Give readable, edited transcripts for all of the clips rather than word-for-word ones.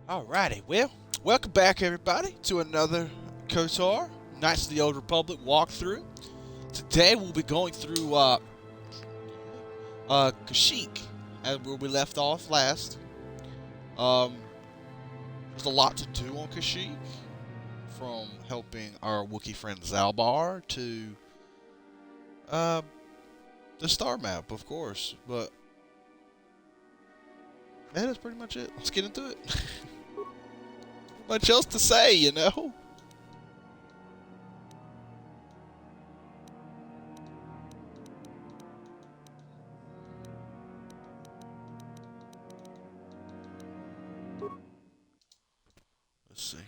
Alrighty, well, welcome back everybody to another KOTOR Knights of the Old Republic walkthrough. Today we'll be going through Kashyyyk, where we left off last. There's a lot to do on Kashyyyk, from helping our Wookiee friend Zalbar to the star map, of course. But that is pretty much it. Let's get into it. Not much else to say, you know? Let's see.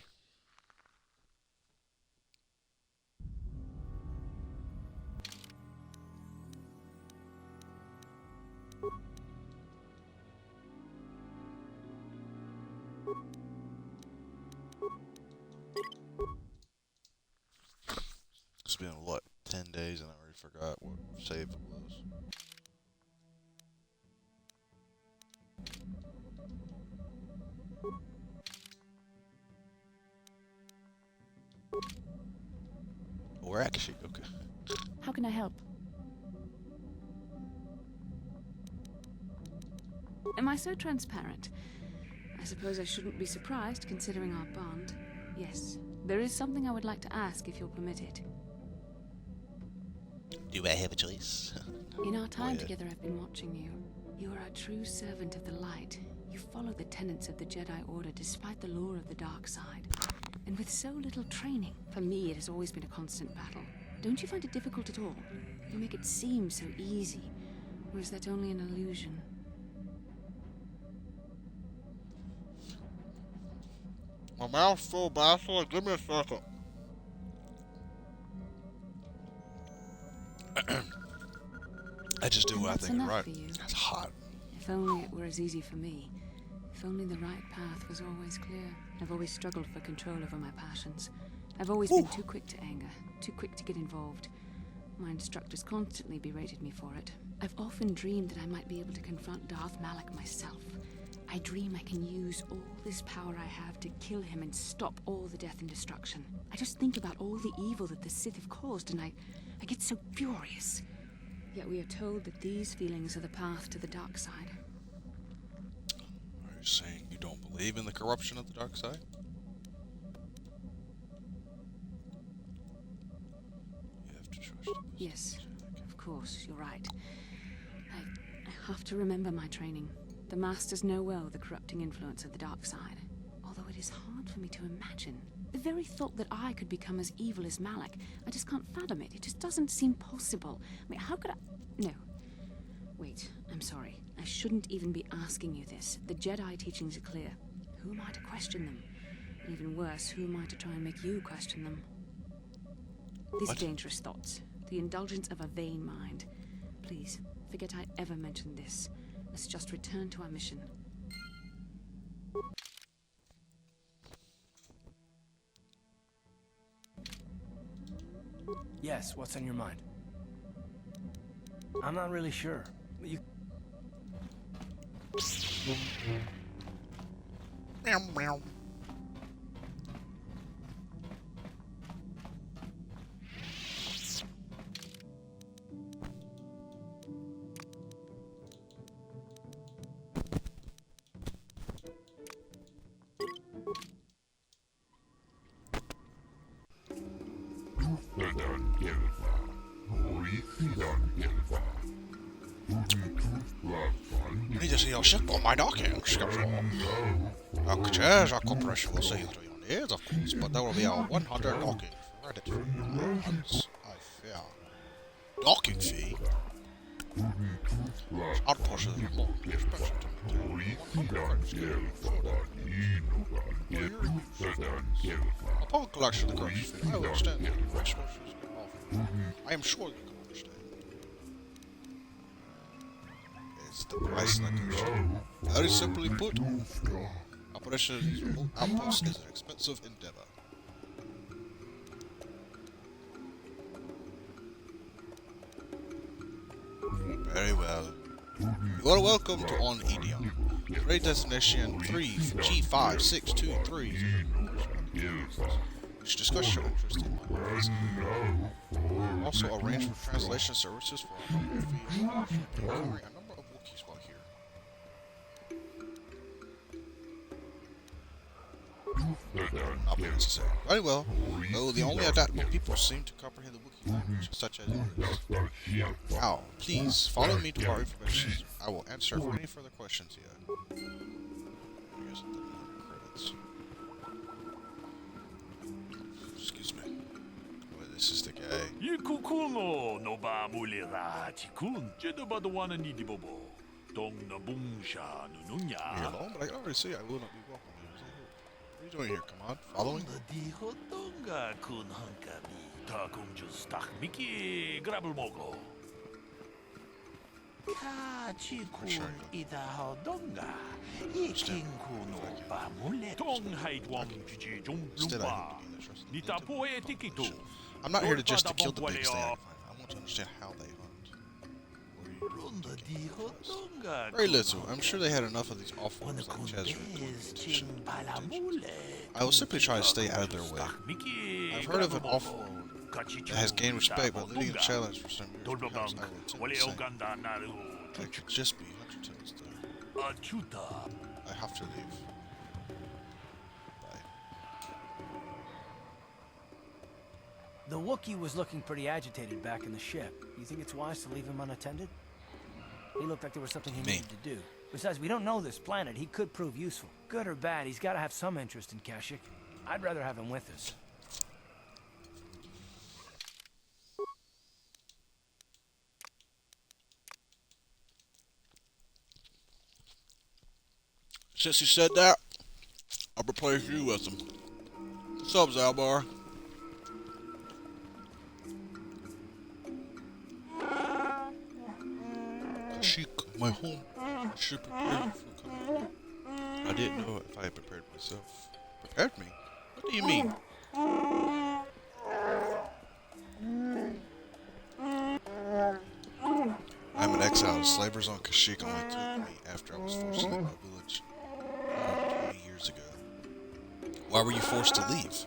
It's been, what, 10 days and I already forgot what save it was. Oh, we're at Kashyyyk, okay. How can I help? Am I so transparent? I suppose I shouldn't be surprised, considering our bond. Yes, there is something I would like to ask, if you'll permit it. Do I have a choice? In our time Oh, yeah. together, I've been watching you. You are a true servant of the light. You follow the tenets of the Jedi Order despite the lure of the dark side. And with so little training, for me it has always been a constant battle. Don't you find it difficult at all? You make it seem so easy. Or is that only an illusion? My mouth's full, Bastilia. Give me a second. I just do And what I that's think is enough right. for you. It's hot. If only it were as easy for me. If only the right path was always clear. I've always struggled for control over my passions. I've always been too quick to anger, too quick to get involved. My instructors constantly berated me for it. I've often dreamed that I might be able to confront Darth Malak myself. I dream I can use all this power I have to kill him and stop all the death and destruction. I just think about all the evil that the Sith have caused and I get so furious. Yet we are told that these feelings are the path to the dark side. Are you saying you don't believe in the corruption of the dark side? You have to trust it. Yes, of course, you're right. I have to remember my training. The Masters know well the corrupting influence of the dark side. Although it is hard for me to imagine. The very thought that I could become as evil as Malak, I just can't fathom it. It just doesn't seem possible. I mean, how could I... No. Wait, I'm sorry. I shouldn't even be asking you this. The Jedi teachings are clear. Who am I to question them? And even worse, who am I to try and make you question them? These are dangerous thoughts. The indulgence of a vain mind. Please, forget I ever mentioned this. Let's just return to our mission. Yes, what's on your mind? I'm not really sure. You... Meow, meow. I need to see your ship on my docking schedule. Yes, our corporation will see you through your needs, of course, but there will be a 100 docking credit fee once, I fear. Docking fee? I'd push it more expensive to me. 100 credits. Upon collection of the credit fee, I will extend the resources offered. I am sure you can understand. It's the price negotiation. Very simply put, Operation Remote Outpost is an expensive endeavor. Very well. You are welcome to On Edion. Ready destination 3G5623. You should discuss your interest in my visit. Also arrange for translation services for a number of Wookiees while here. Not be necessary. Very well. Though the only adaptable people seem to comprehend the Wookiee language, such as it is. Now, please follow me to our information. I will answer any further questions here. Credits. Excuse me. Well, this is the guy. You're alone, but I can already see I will not be welcome. What are you doing here? Come on, following? I'm not here to just to kill the biggest thing I can find. I want to understand how they hunt. Very little. I'm sure they had enough of these awful ones like Chesra. I will simply try to stay out of their way. I've heard of an awful that has gained respect by leading a challenge for some years. Perhaps I will attempt the same. I could just be Hunterton's though. I have to leave. Bye. The Wookiee was looking pretty agitated back in the ship. You think it's wise to leave him unattended? He looked like there was something he needed to do. Besides, we don't know this planet. He could prove useful. Good or bad, he's got to have some interest in Kashyyyk. I'd rather have him with us. Since you said that, I'll replace you with him. What's up, Zalbar? Kashyyyk, my home. I should prepare you for coming. I didn't know if I had prepared myself. Prepared me? What do you mean? I'm an exile. The slavers on Kashyyyk only took me after I was forced to leave my village 20 years ago. Why were you forced to leave?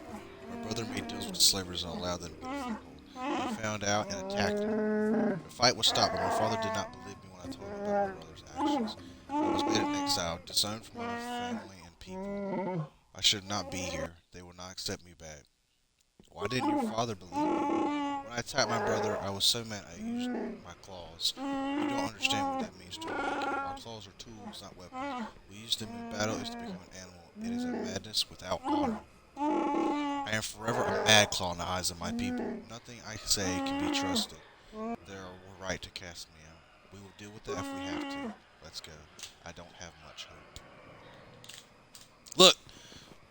My brother made deals with the slavers and allowed them to get a foothold. He found out and attacked me. The fight was stopped, but my father did not believe me when I told him about my brother's actions. I was made an exile, disowned from my family and people. I should not be here. They will not accept me back. Why didn't your father believe me? When I attacked my brother, I was so mad I used my claws. You don't understand what that means to me. Our claws are tools, not weapons. We use them in battle is to become an animal. It is a madness without honor. I am forever a mad claw in the eyes of my people. Nothing I say can be trusted. They are right to cast me out. We will deal with that if we have to. Let's go. I don't have much hope. Look!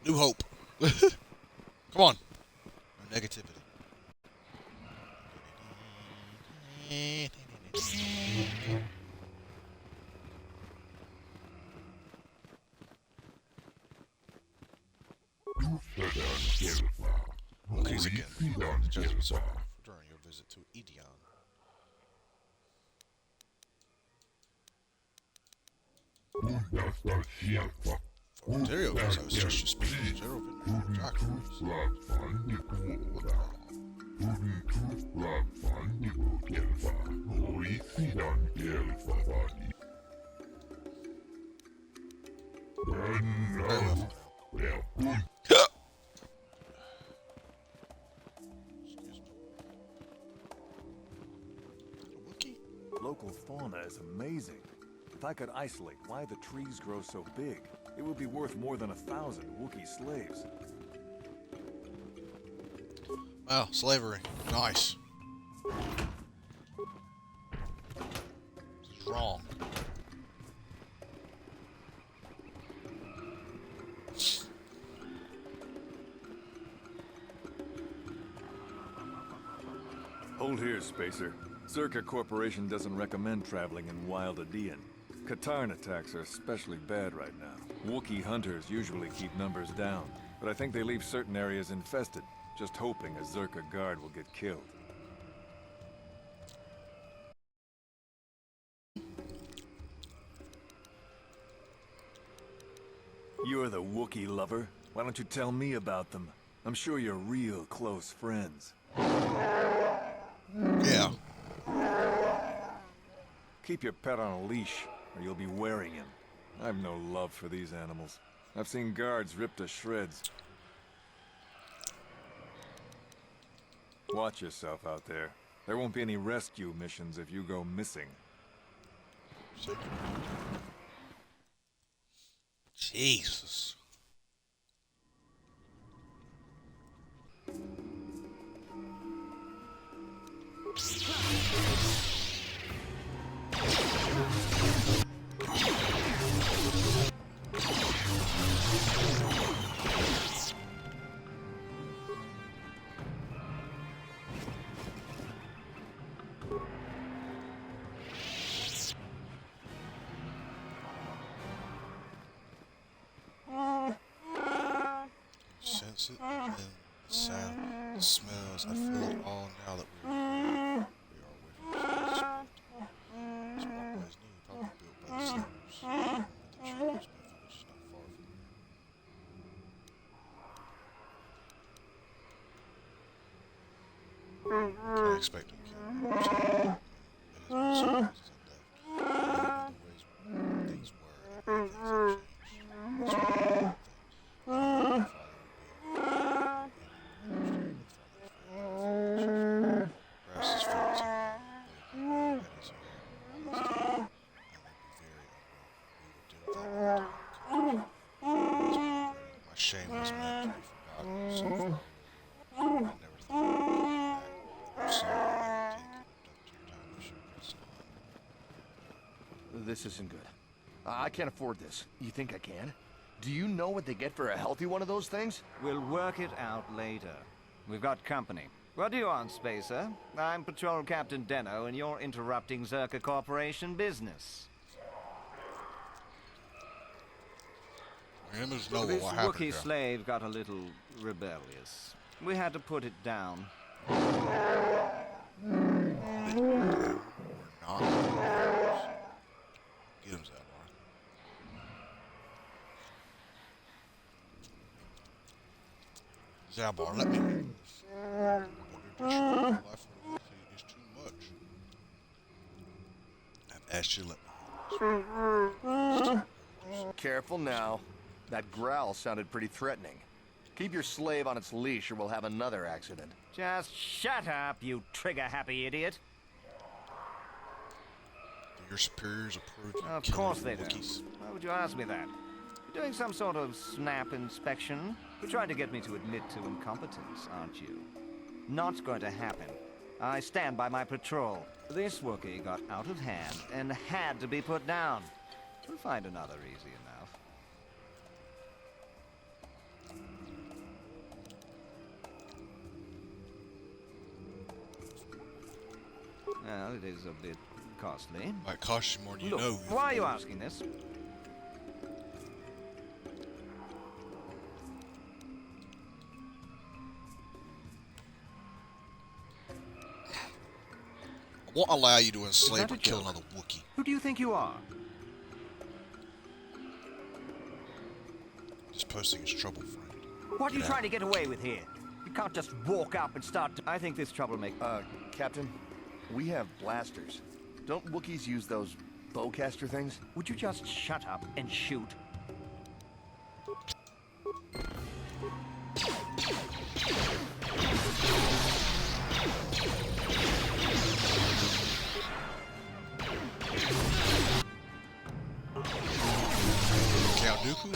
New hope. Come on. No negativity. Wookiees again. The Jesuits are during your visit to Edion. Ontario, because I was just speaking to General Doctors. Very well. Local fauna is amazing. If I could isolate why the trees grow so big, it would be worth more than 1,000 Wookiee slaves. Wow, slavery. Nice. This is wrong. Hold here, Spacer. Zerka Corporation doesn't recommend traveling in wild Edion. Katarn attacks are especially bad right now. Wookiee hunters usually keep numbers down, but I think they leave certain areas infested, just hoping a Zerka guard will get killed. You're the Wookiee lover. Why don't you tell me about them? I'm sure you're real close friends. Yeah. Keep your pet on a leash, or you'll be wearing him. I've no love for these animals. I've seen guards ripped to shreds. Watch yourself out there. There won't be any rescue missions if you go missing. Jesus. Sense it, and the sound, the smells. I feel it all now that we are away from this. This walkway is new, probably built by the settlers. The Chinese village is not far from here. I expect him to kill me. It has been so long since I left. I don't know the ways things were, and things have changed. That's one of the things. Perhaps his feelings have had his hair all this time, and they'd be very unwelcome. We would deal with that all the time. My shame was meant to be forgotten so far away. I never thought I'd be back. I'm sorry I didn't take the abductor time you should press on. This isn't good. I can't afford this. You think I can? Do you know what they get for a healthy one of those things? We'll work it out later. We've got company. What do you want, Spacer? I'm Patrol Captain Deno, and you're interrupting Zerka Corporation business. Him is Noah. This What happened Wookiee here? slave got a little rebellious. We had to put it down. We're not. Get him, Zabar. Zabar, let me hear this. Order to shoot my life for the Wookiee is too much. I've asked you to let me hear this. Careful now. That growl sounded pretty threatening. Keep your slave on its leash or we'll have another accident. Just shut up, you trigger-happy idiot. Do your superiors approve you Of killing course they Wookiees? do. Why would you ask me that? You're doing some sort of snap inspection? You're trying to get me to admit to incompetence, aren't you? Not going to happen. I stand by my patrol. This Wookiee got out of hand and had to be put down. We'll find another easy enough. Well, it is a bit costly. Might cost you more than you Look, know. why are you asking this? I won't allow you to enslave that a or kill joke? another Wookiee. Who do you think you are? This posting is trouble, friend. What are you Get trying out. to get away with here? You can't just walk up and start. I think this trouble makes. Captain, we have blasters. Don't Wookiees use those bowcaster things? Would you just shut up and shoot? Count Dooku?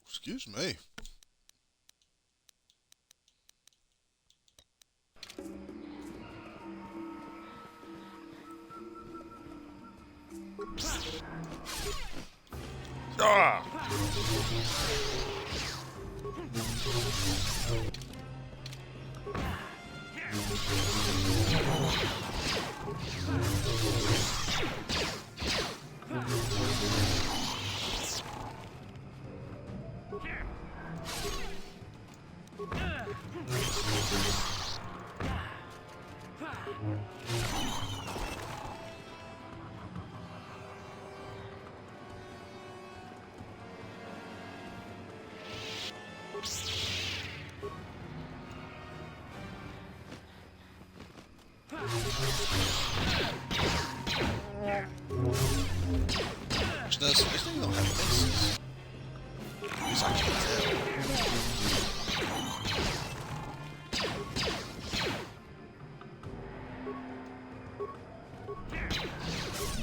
Excuse me. Ah! This thing don't have faces. At least I can't tell.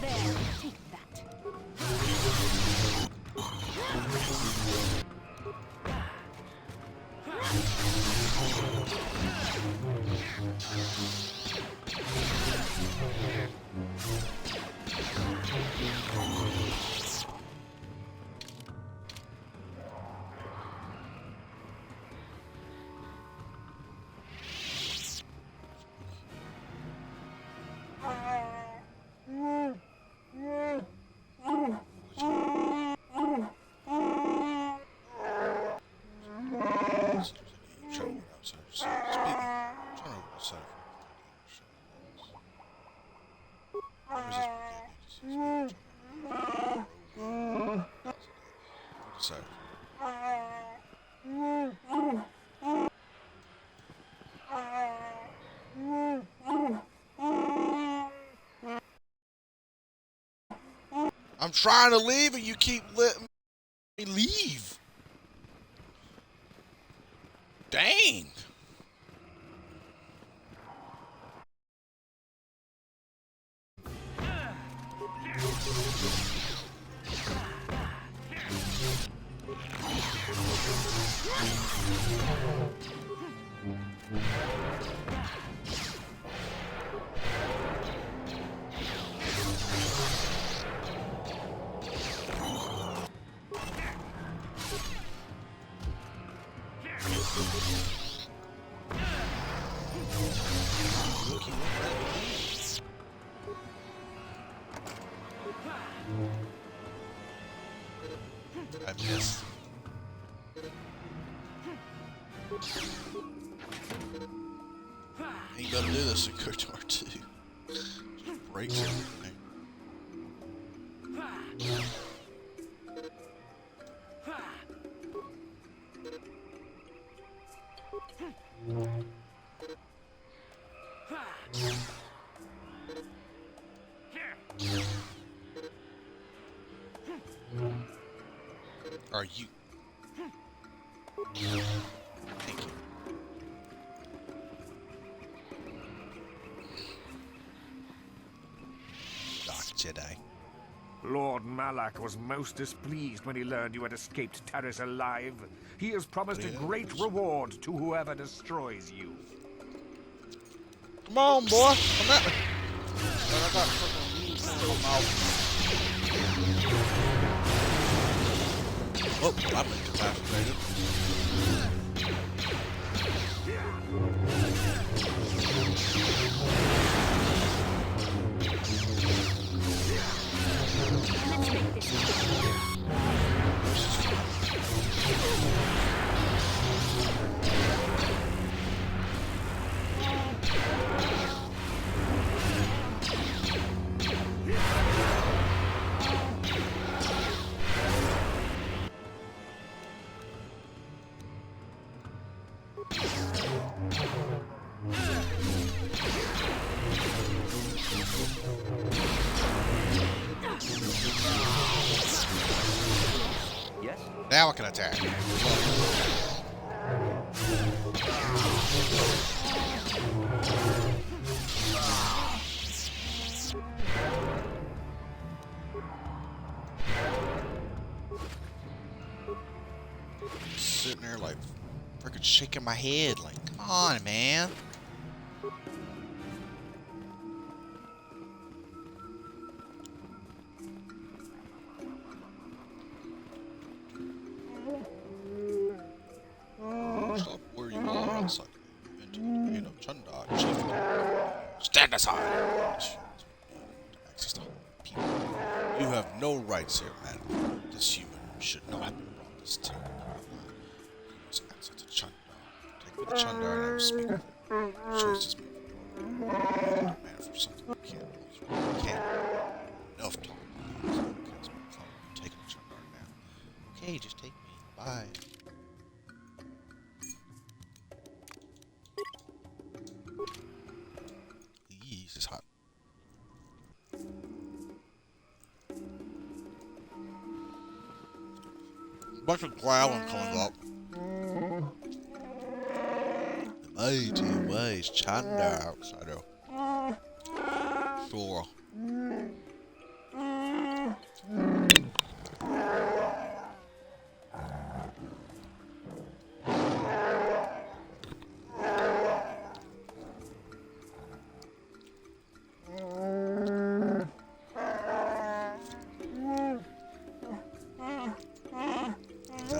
There, take that. I'm trying to leave and you keep letting me leave. Dang. I missed. Ain't gonna do this in Kotar 2. Just breaks everything. Are you? Thank you. Dark Jedi. Lord Malak was most displeased when he learned you had escaped Terrace alive. He has promised a great reward to whoever destroys you. Come on, boy. Come at me. I got fucking knees in my mouth. Oh, I've been decapitated. Let's make this Yes? Now I can attack. Sitting there like freaking shaking my head like, come on, man. Chunda, chief. Stand aside! Access to people. You have no rights here, man. This human should not have been brought this terrible use access to Chunda. Take me to Chunda and I will speak with him. Choices may be man for something you can't lose. You can't. Enough talk. Take him to Chunda now. Okay, just take me. Bye. This is hot. Bunch of growling coming up. The mighty ways Chanda outside of. Sure.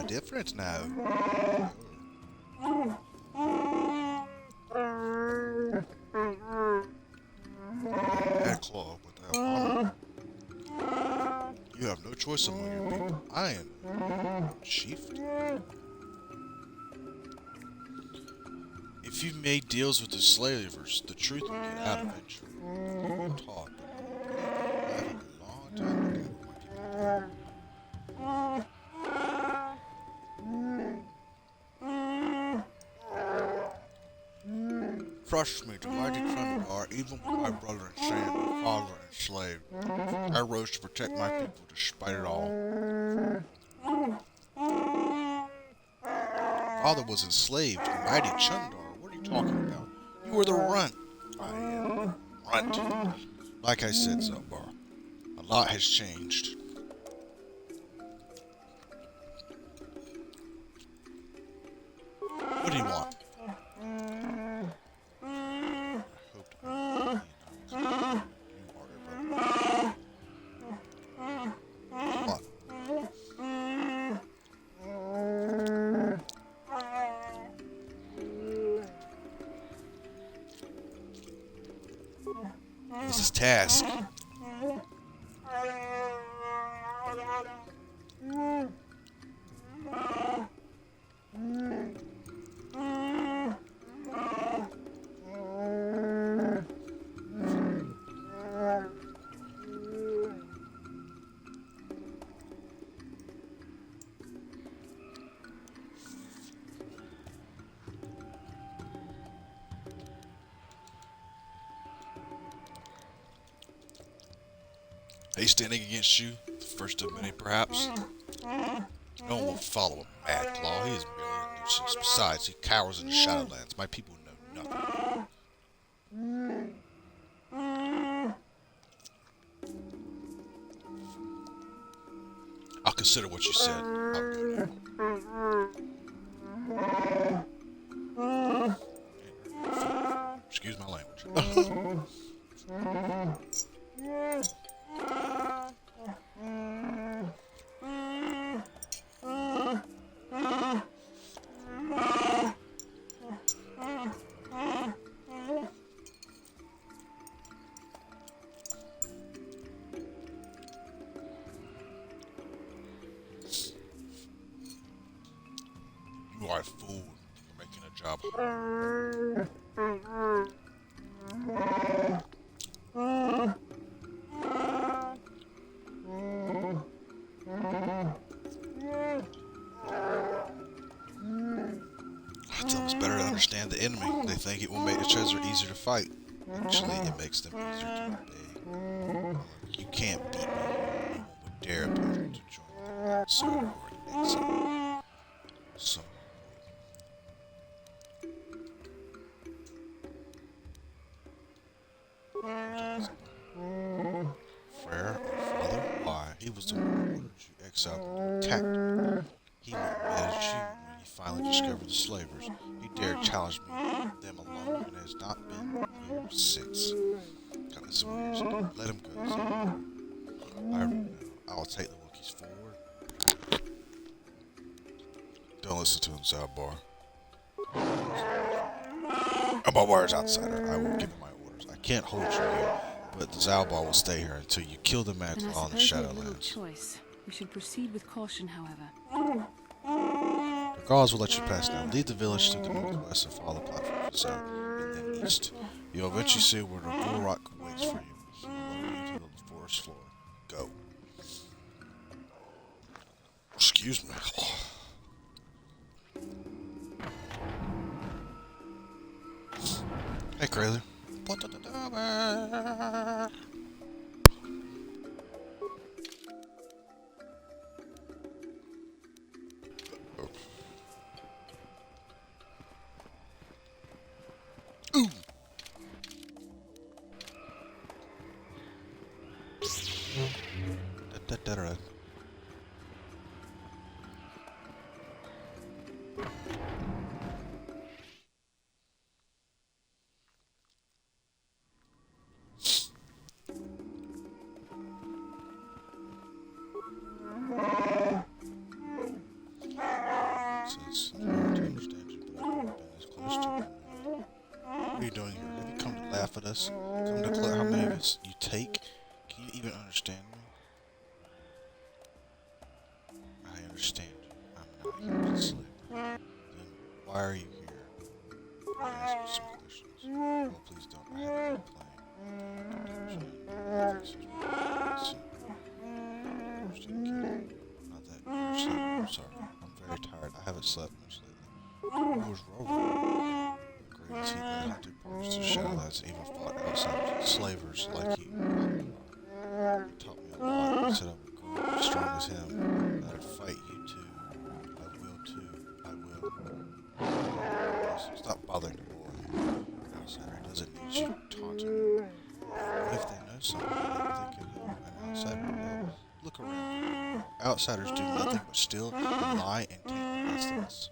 Different now. That claw without honor. You have no choice among your people. I am chief. If you made deals with the slavers, the truth will get out eventually. I'm taught. I have a long time ago my people. Trust me, the mighty Trundar, even with my brother and Sam, my father enslaved. I rose to protect my people despite it all. Father was enslaved, the mighty Chundar. What are you talking about? You were the runt. I am runt. Like I said, Zelbar, a lot has changed. What do you want? This is task. He's standing against you, the first of many perhaps. No one will follow a mad claw. He is merely a nuisance. Besides, he cowers in the Shadowlands. My people know nothing. I'll consider what you said. Excuse my language. You are a fool. You're making a job. It's better to understand the enemy. They think it will make the treasure easier to fight. Actually, it makes them easier to obey. You can't beat me. No one would dare oppose me to join them. So, or exile. So. Frere, our father? Why? He was the one who ordered you exiled and attacked. He went mad at you when he finally discovered the slavers. He dared challenge me, them alone, and has not been here since. God, this is weird. Let him go. I'll take the Wookiees forward. Don't listen to him, Zalbar. I'm a wise outsider. I will give my orders. I can't hold you here, but the Zalbar will stay here until you kill the Then I Magpie on the suppose we have little Shadowlands. choice. We should proceed with caution, however. The guards will let you pass now. Leave the village to the northwest and follow the platform to the south, and then east. You'll eventually see where the bull rock waits for you. He will lower you to the forest floor. Go. Excuse me. Hey, Kraylor. Ooh. Da-da-da-da. Says, I don't understand you, but I've been this close to you. What are you doing here? Have you come to laugh at us? Come to collect how many of us you take? Can you even understand me? I understand you. I'm not here to slip. Then why are you here? I ask you some questions. Oh, please don't. I haven't been playing. Not that you're asleep. I'm sorry. I'm very tired. I haven't slept much lately. What was wrong? The greatest he led hunted parties to Shadowlands and even fought outside slavers like you. He taught me a lot. He said I would grow as strong as him. That I'd fight you too. I will too. I will. Stop bothering the boy. Outsider doesn't need you taunting me. What if they know something that they could help an outsider help? Look around. Outsiders do nothing but steal and lie and take the best of us.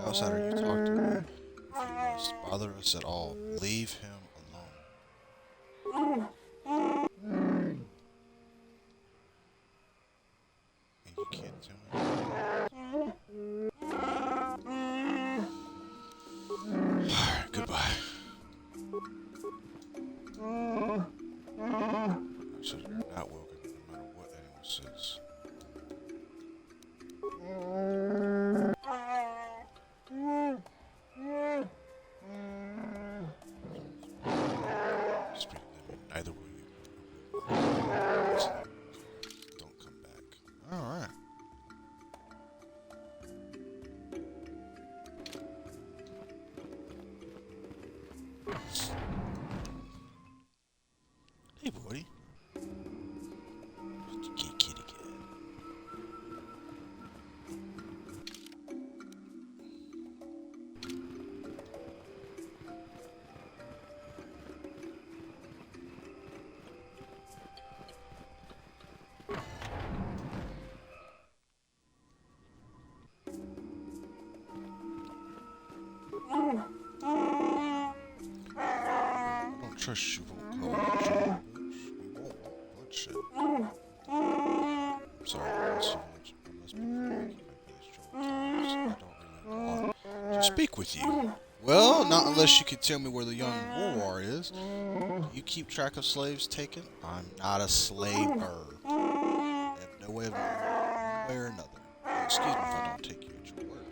Outsider, you talk to me. If you must bother us at all, leave him alone. And you can't tell me. Alright, goodbye. So you're not welcome no matter what anyone says. Speak to them, neither will you. Don't come back. Alright. Hey, buddy. Kitty cat. I don't trust you won't go and join the village. We won't want bloodshed. I'm sorry, I must be making my village choices. I don't really want to speak with you. Well, not unless you can tell me where the young war is. You keep track of slaves taken? I'm not a slaver. I have no way of knowing one way or another. Excuse me if I don't take you at your word.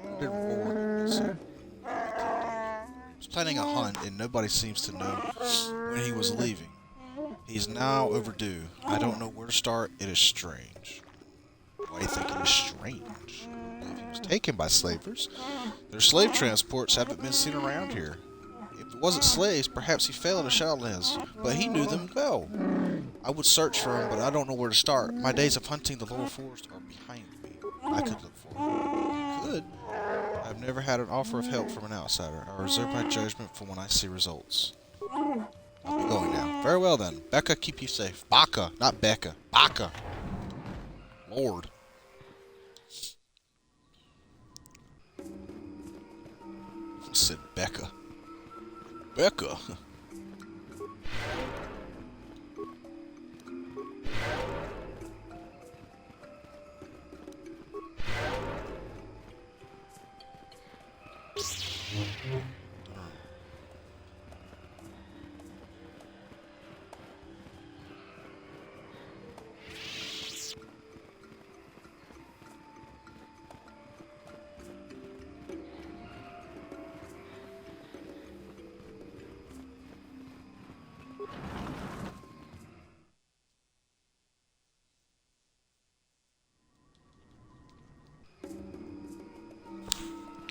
What did War say? He was planning a hunt, and nobody seems to know when he was leaving. He is now overdue. I don't know where to start. It is strange. Why do you think it is strange? I believe he was taken by slavers. Their slave transports haven't been seen around here. If it wasn't slaves, perhaps he fell in the Shadowlands, but he knew them well. I would search for him, but I don't know where to start. My days of hunting the lower forest are behind me. I could look for him. You could. I've never had an offer of help from an outsider. I reserve my judgment for when I see results. I'll be going now. Very well then. Becca, keep you safe. Baka, not Becca. Baka. Lord. I said Becca. Becca.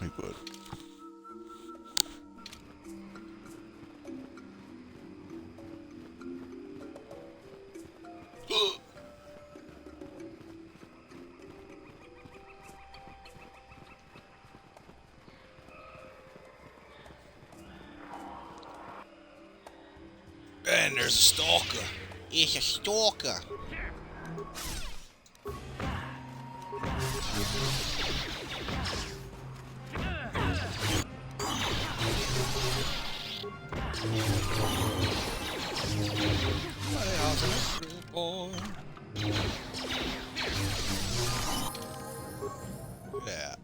He would. And there's a stalker. It's a stalker. Yeah.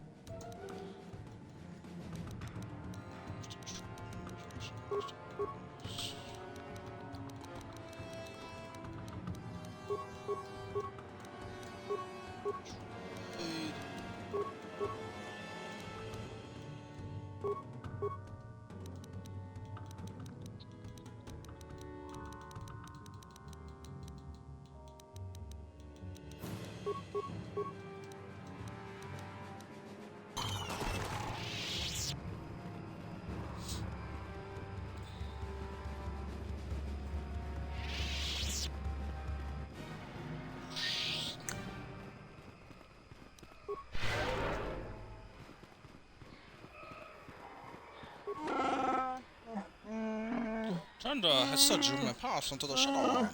Thunder has surged my path into the shadow.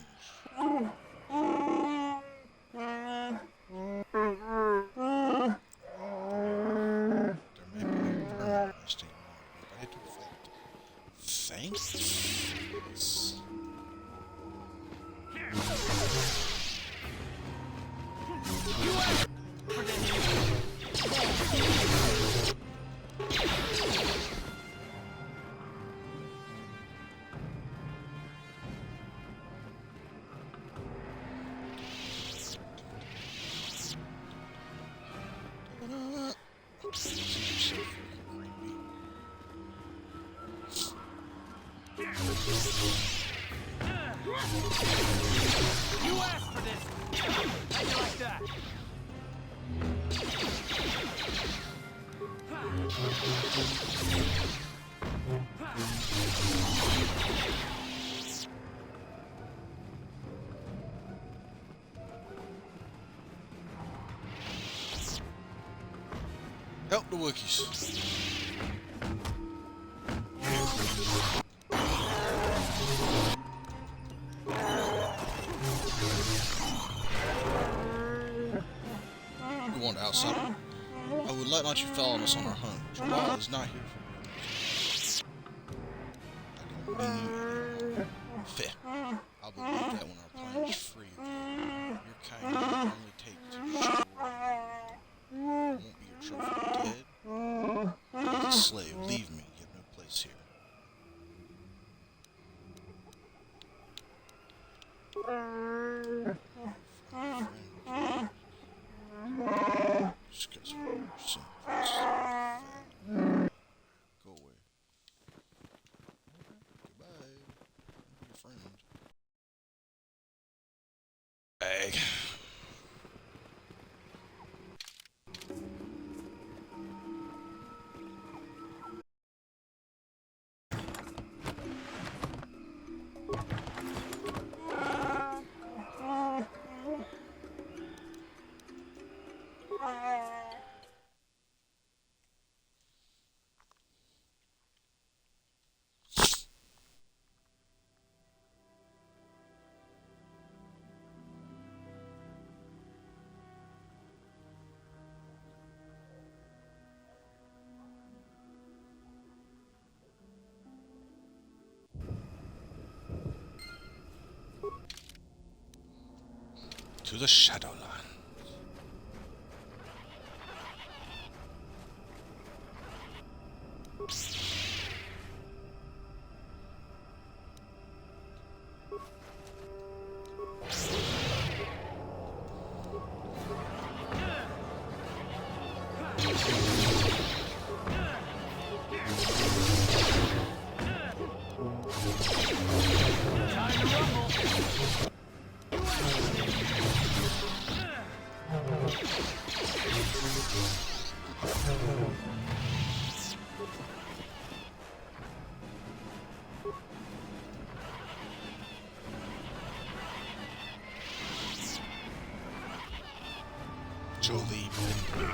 There may be a permanent resting moment, ready to fight. Thanks. You asked for this! How you like that? Help the Wookiees. You want outsider? I would like not you follow us on our hunt. Jabal is not here for I don't mean fair. I'll believe that when our plan is free of you. Your kind will only take to destroy. Won't be your trophy dead. As a slave, leave me. You have no place here. Just because we're simple. Go away. Goodbye. Be a friend. Bag. To the Shadowland. Jolie Bender.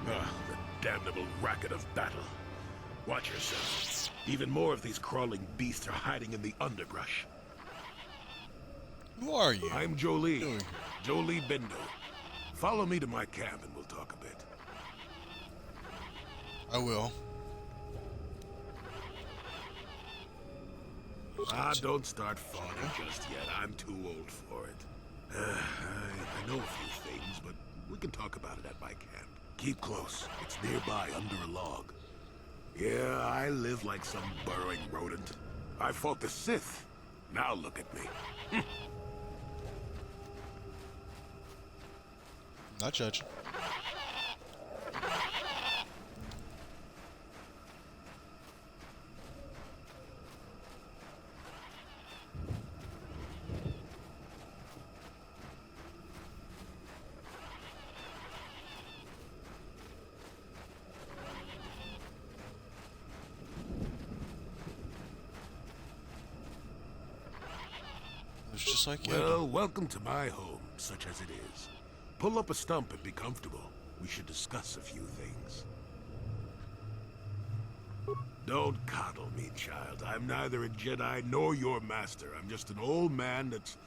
The damnable racket of battle. Watch yourself. Even more of these crawling beasts are hiding in the underbrush. Who are you? I'm Jolie. Jolie Bendo. Follow me to my camp and we'll talk a bit. I will. Don't start fawning just yet. I'm too old for it. I know a few things, but we can talk about it at my camp. Keep close. It's nearby under a log. Yeah, I live like some burrowing rodent. I fought the Sith. Now look at me. Not judging. It's just like you. Well, welcome to my home, such as it is. Pull up a stump and be comfortable. We should discuss a few things. Don't coddle me, child. I'm neither a Jedi nor your master. I'm just an old man that's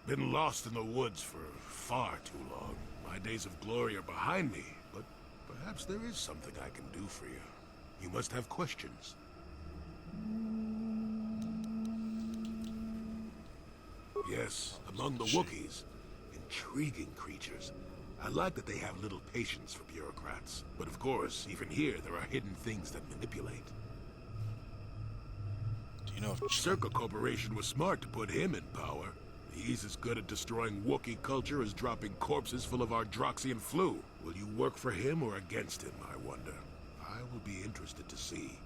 been lost in the woods for far too long. My days of glory are behind me, but perhaps there is something I can do for you. You must have questions. Yes, among the Wookiees. Intriguing creatures. I like that they have little patience for bureaucrats. But of course, even here, there are hidden things that manipulate. Do you know if Circa Corporation was smart to put him in power. He's as good at destroying Wookiee culture as dropping corpses full of our Droxian flu. Will you work for him or against him, I wonder? I will be interested to see.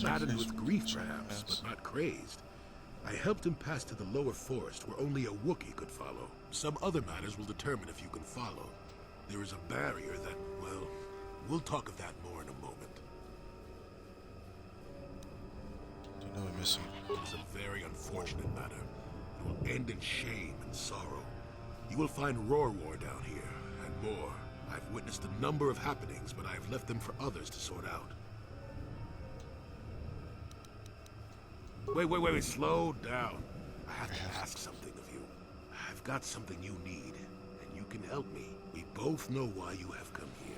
Maddened with grief, perhaps, but not crazed. I helped him pass to the lower forest where only a Wookiee could follow. Some other matters will determine if you can follow. There is a barrier that, well, we'll talk of that more in a moment. do you know we're missing? It is a very unfortunate matter. It will end in shame and sorrow. You will find Rorwar down here, and more. I've witnessed a number of happenings, but I've left them for others to sort out. Wait, slow down. I have to ask something of you. I've got something you need, and you can help me. We both know why you have come here.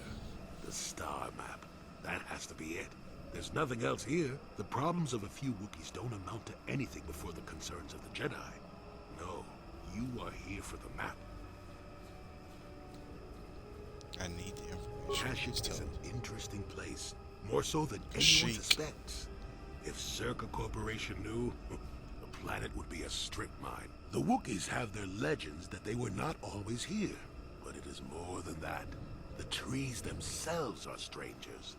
The star map. That has to be it. There's nothing else here. The problems of a few Wookiees don't amount to anything before the concerns of the Jedi. No, you are here for the map. I need the information. Kashyyyk is an interesting place, more so than anyone Kashyyyk. suspects. If Circa Corporation knew, the planet would be a strip mine. The Wookiees have their legends that they were not always here, but it is more than that. The trees themselves are strangers.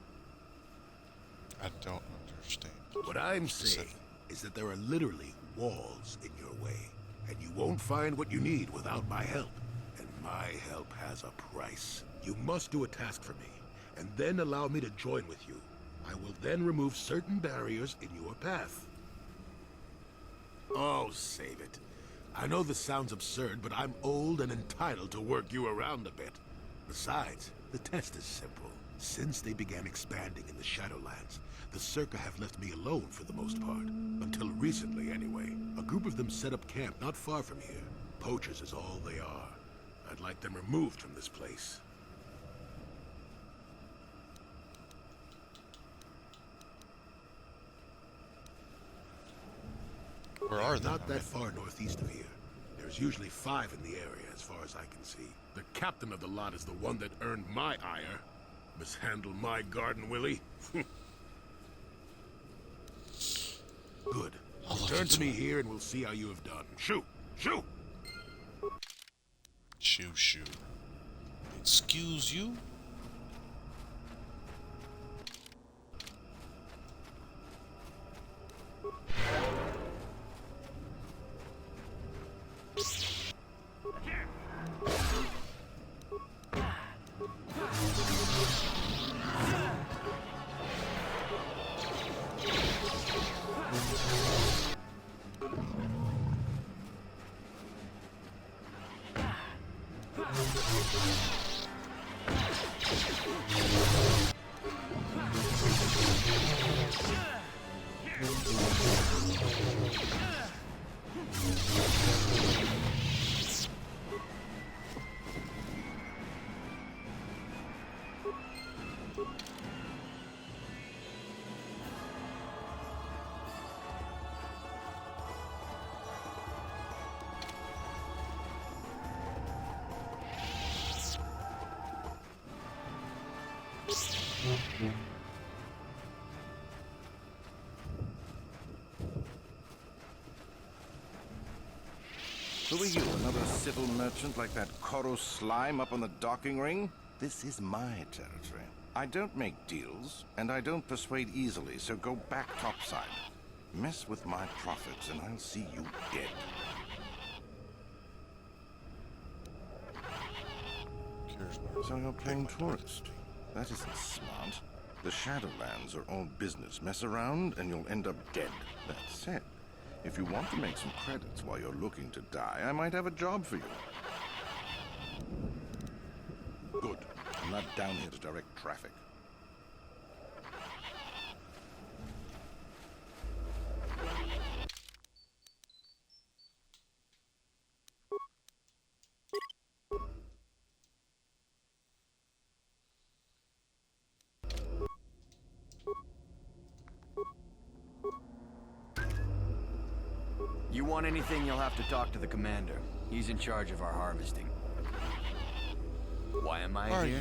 I don't understand. What I'm saying is that there are literally walls in your way, and you won't find what you need without my help. And my help has a price. You must do a task for me, and then allow me to join with you. I will then remove certain barriers in your path. Oh, save it. I know this sounds absurd, but I'm old and entitled to work you around a bit. Besides, the test is simple. Since they began expanding in the Shadowlands, the Circa have left me alone for the most part. Until recently, anyway. A group of them set up camp not far from here. Poachers is all they are. I'd like them removed from this place. Where are they? Not that far northeast of here. There's usually 5 in the area, as far as I can see. The captain of the lot is the one that earned my ire. Mishandle my garden, Willie. Good. Return to me here and we'll see how you have done. Shoot! Shoot! Shoo. Excuse you? Who are you, another civil merchant like that Koro slime up on the docking ring? This is my territory. I don't make deals, and I don't persuade easily, so go back topside. Mess with my profits, and I'll see you dead. So you're playing tourist. That isn't smart. The Shadowlands are all business. Mess around, and you'll end up dead. That said, if you want to make some credits while you're looking to die, I might have a job for you. Good. I'm not down here to direct traffic. You want anything, you'll have to talk to the commander. He's in charge of our harvesting. Why am I here?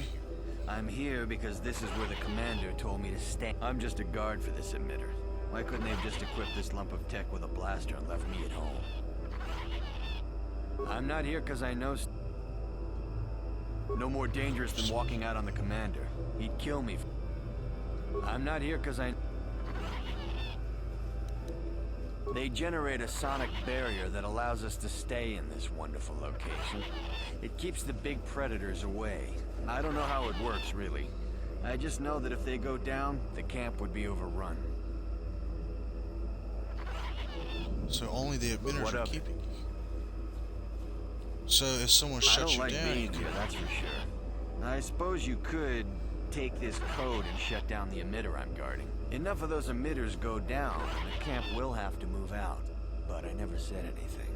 I'm here because this is where the commander told me to stay. I'm just a guard for this emitter. Why couldn't they have just equipped this lump of tech with a blaster and left me at home? I'm not here because I know... No more dangerous than walking out on the commander. He'd kill me. I'm not here because I... They generate a sonic barrier that allows us to stay in this wonderful location. It keeps the big predators away. I don't know how it works, really. I just know that if they go down, the camp would be overrun. So only the emitters are keeping you. So if someone shuts you down... I don't like being here, that's for sure. I suppose you could take this code and shut down the emitter I'm guarding. Enough of those emitters go down, and the camp will have to move out. But I never said anything.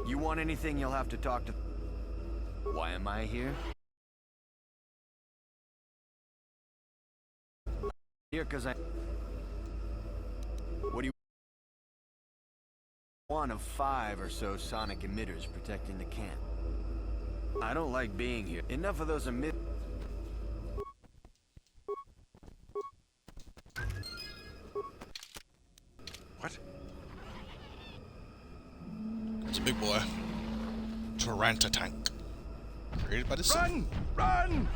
You want anything, you'll have to talk to... Why am I here? Here because I... What do you... One of 5 or so sonic emitters protecting the camp. I don't like being here. Enough of those emitters. What? It's a big boy. Taranta tank. Created by the sun. Run!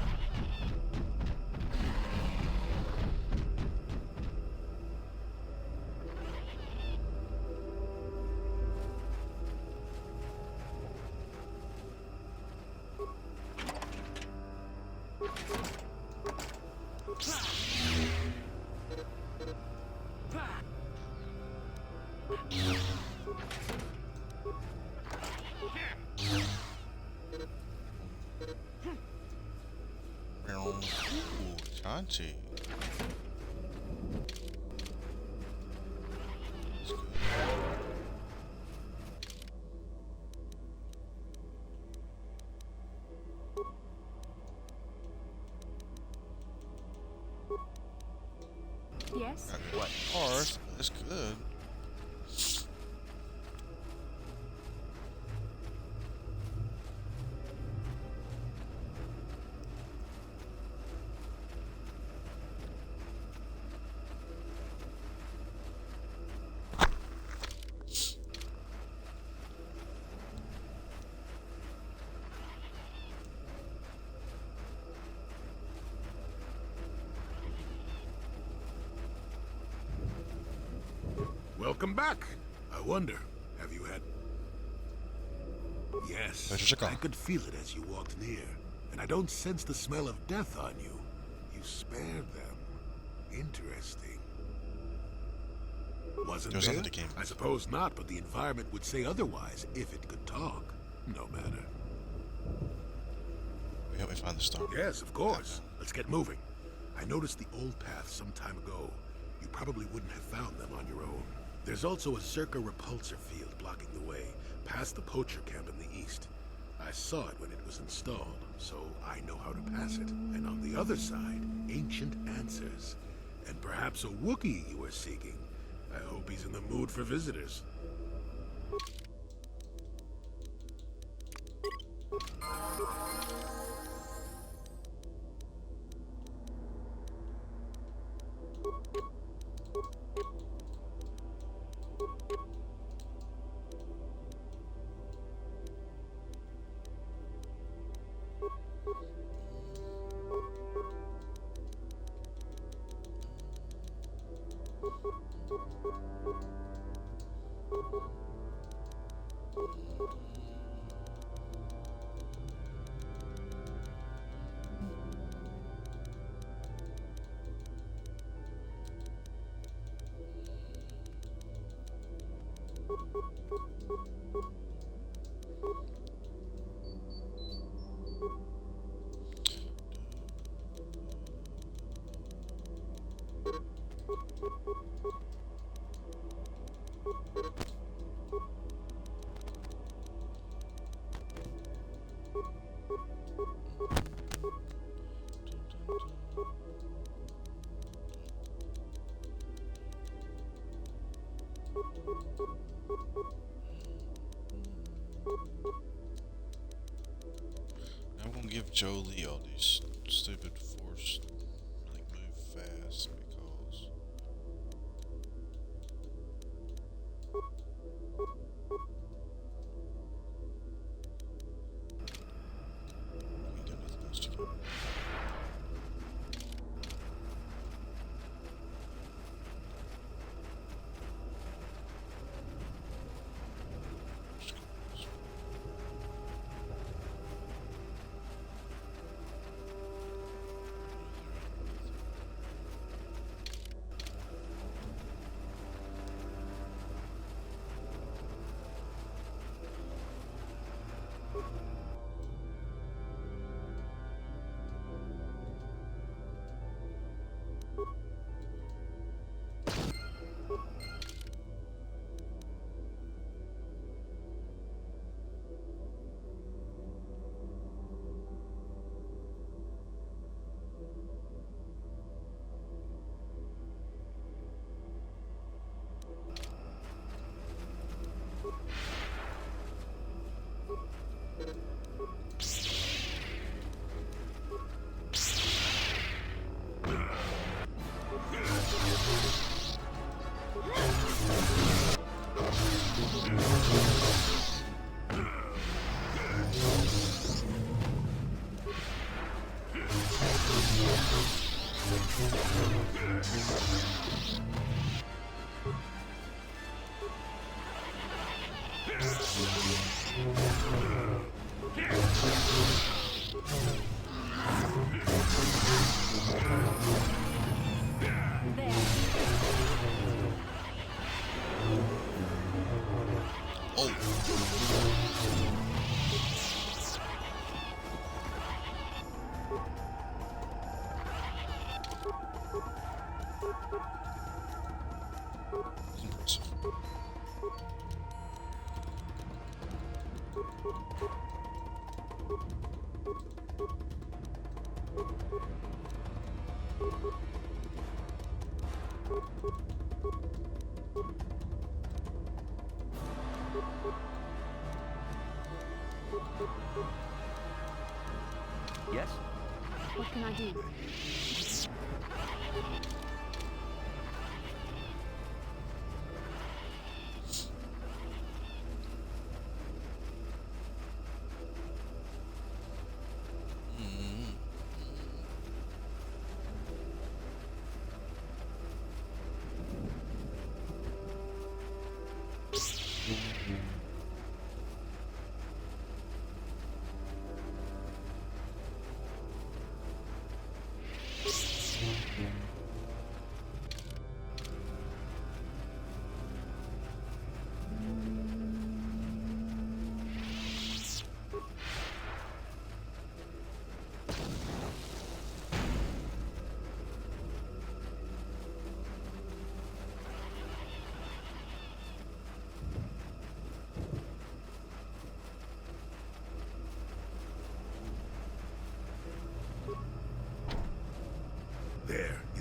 Chanchi. Yes? What? Cars? That's good. Welcome back. I wonder, have you had... Yes, Let's check out. I could feel it as you walked near. And I don't sense the smell of death on you. You spared them. Interesting. Wasn't There's there? nothing to gain. I suppose not, but the environment would say otherwise if it could talk. No matter. We help me find the star. Yes, of course. Let's get moving. I noticed the old path some time ago. You probably wouldn't have found them on your own. There's also a Zerka repulsor field blocking the way, past the poacher camp in the east. I saw it when it was installed, so I know how to pass it. And on the other side, ancient answers. And perhaps a Wookiee you are seeking. I hope he's in the mood for visitors. I'm gonna give Jolie all these stupid force, like, move fast because. We got nothing else to do. Yes? What can I do?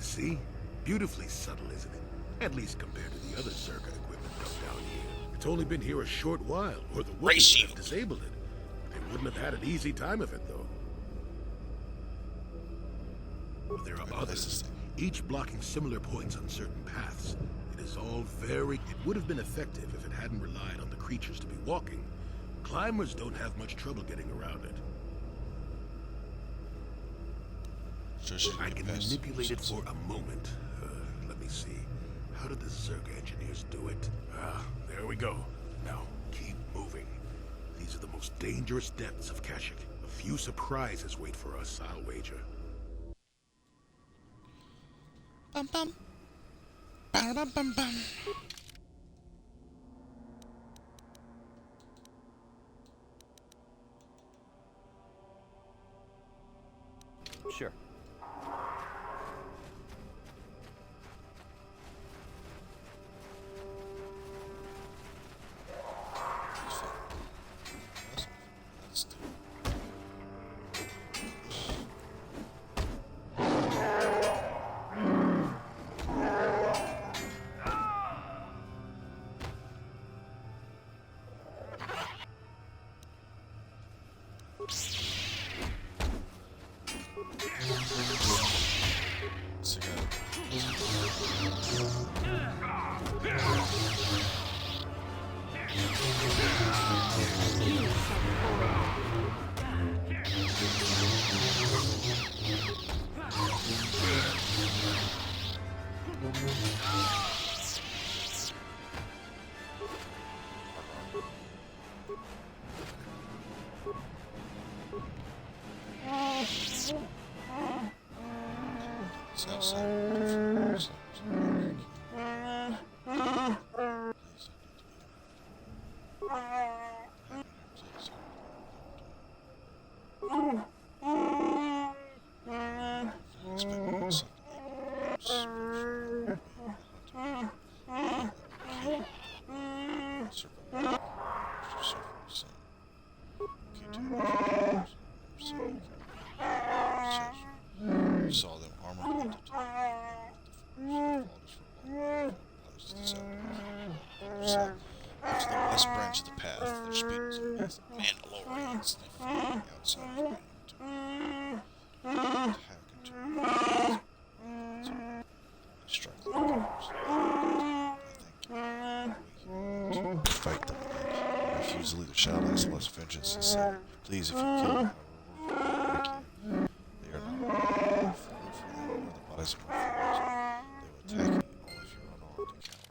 See? Beautifully subtle, isn't it? At least compared to the other Zerka equipment dumped down here. It's only been here a short while, or the Wookiees would have disabled it. They wouldn't have had an easy time of it, though. But there are others, each blocking similar points on certain paths. It is all very... It would have been effective if it hadn't relied on the creatures to be walking. Climbers don't have much trouble getting around it. I can manipulate it for a moment. Let me see. How did the Zerka engineers do it? There we go. Now, keep moving. These are the most dangerous depths of Kashyyyk. A few surprises wait for us, I'll wager. Bum bum. Bum bum bum bum. Sure. Saw them armor after the west branch of the path, their speed was amazing. Mandalorians sniffing outside attack and strike the doors. I think fight them again. Refuse to leave the Shadowlands unless vengeance is set. Please, if you kill them, I will break you. They are not the bodies of my foes. They will attack you only if you're unarmed and cowards.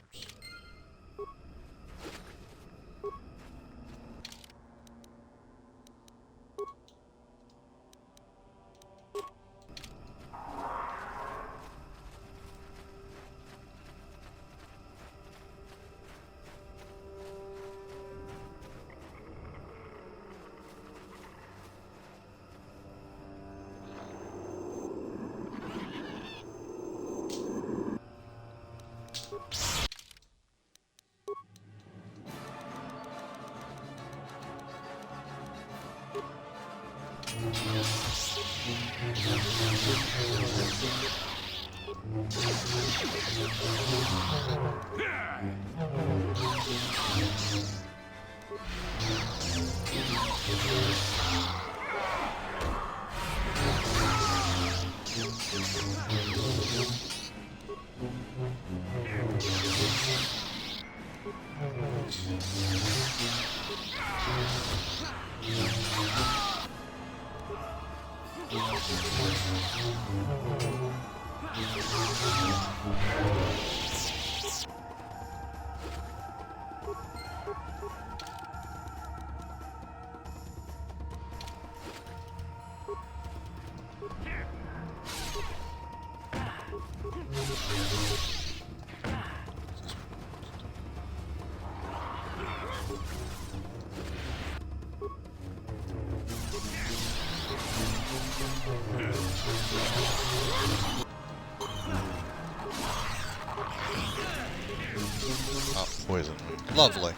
Oh, poison. Lovely.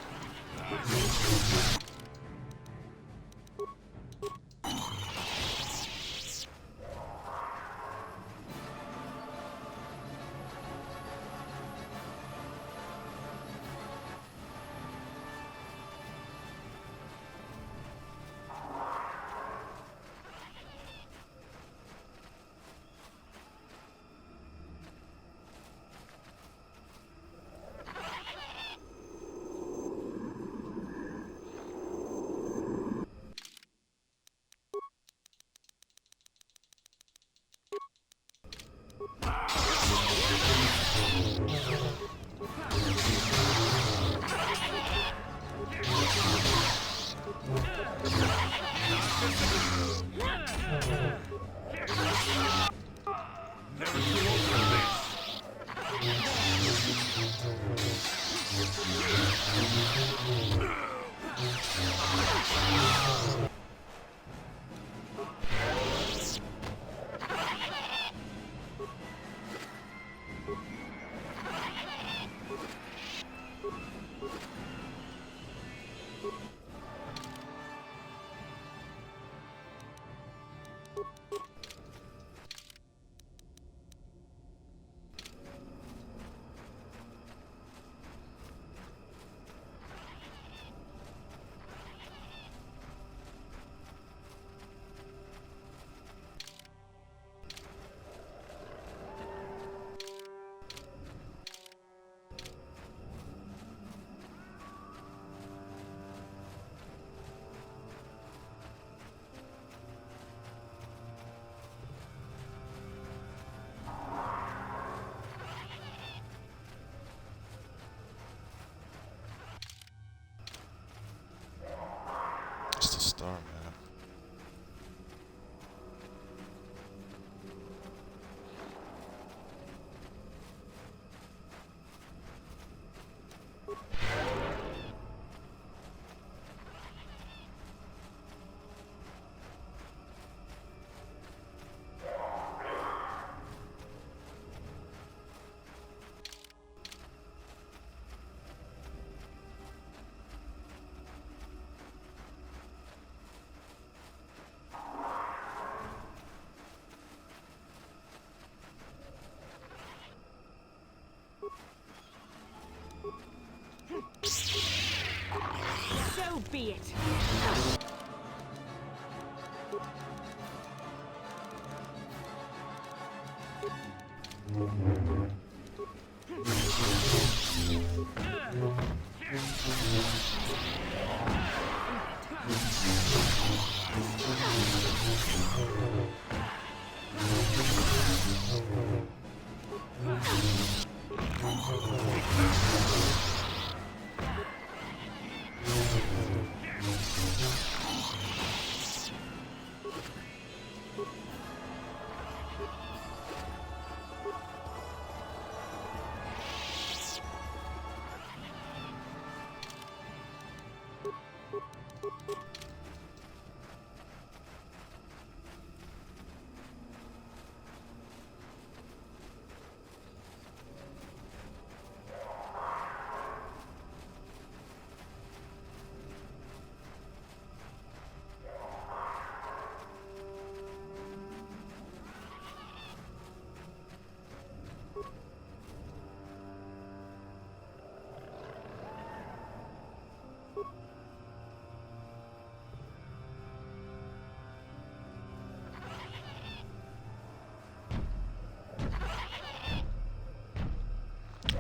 be it.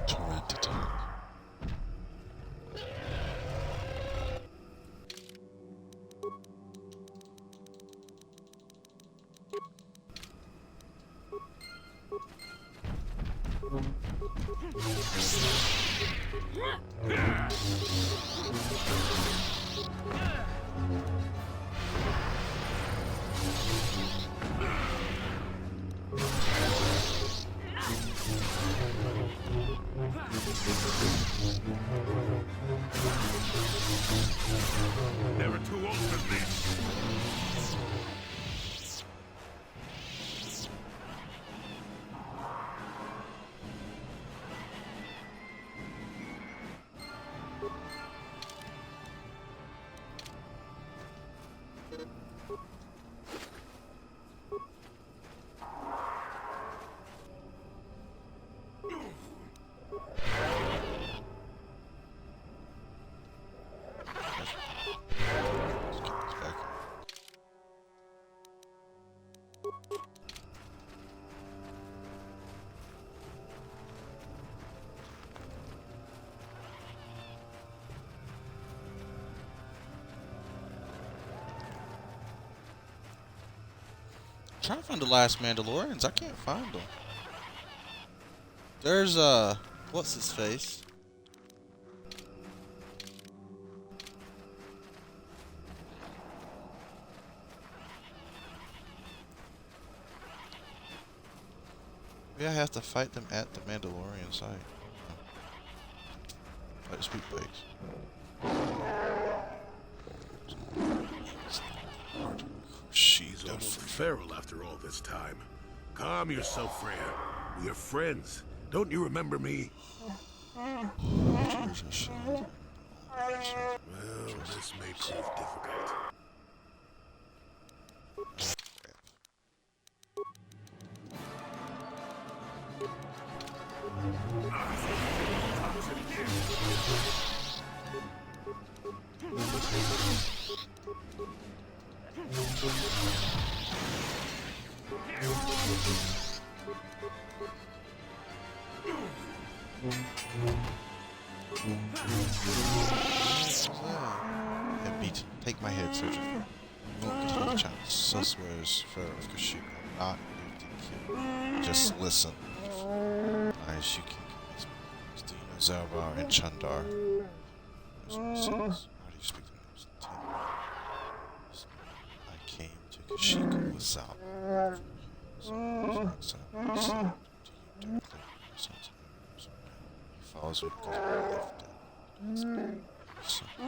Torrent attack. Never too old for this. Trying to find the last Mandalorians. I can't find them. There's what's his face? Maybe I have to fight them at the Mandalorian site. Like speak base. She's almost feral after all this time. Calm yourself, Freya. We are friends. Don't you remember me? Well, this may prove difficult. Beat. Take my head, surgeon. You won't get any chance. Suswares, Fair of Kashyyyk will not move to kill. Just listen. Nice, you can convince me. Stina, Zerbar, and Chandar. How do you speak their names? I came to Kashyyyk with Zal. He follows me because we left dead. So, listen, I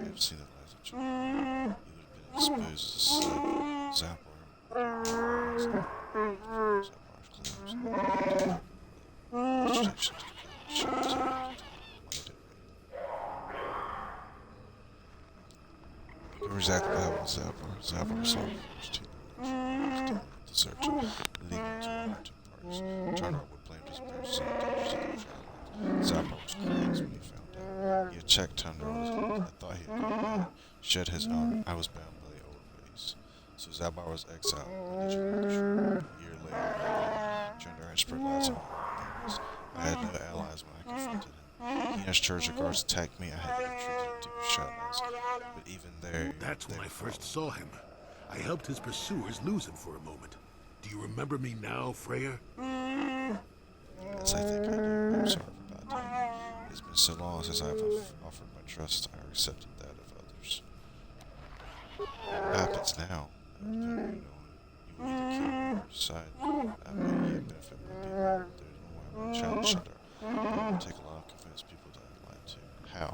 have seen the lives of children. He would have been exposed to slip, Zapper, restrictions to kill shots. Exactly what happened to Zapper. Zapper himself was too the search, leading to parts. Turner would blame his parents and Zappa was crazed when he found out. He had checked Tundra. I thought he had gone mad, shed his own. I was bound by the old ways. So Zappa was exiled. A year later, Tundra and spread lies on my enemies. I had no allies when I confronted him. He and his Church of Guards attacked me. I had to retreat into the shadows. But even there, That's when I first saw him. I helped his pursuers lose him for a moment. Do you remember me now, Freya? Yes, I think I do. I'm sorry for that. It's been so long since I've offered my trust. I accepted that of others. What happens now? You will either kill me or decide I may yet benefit my people. There's no way I'm going to challenge Shudder. It will take a lot to convince people that I lied to. How?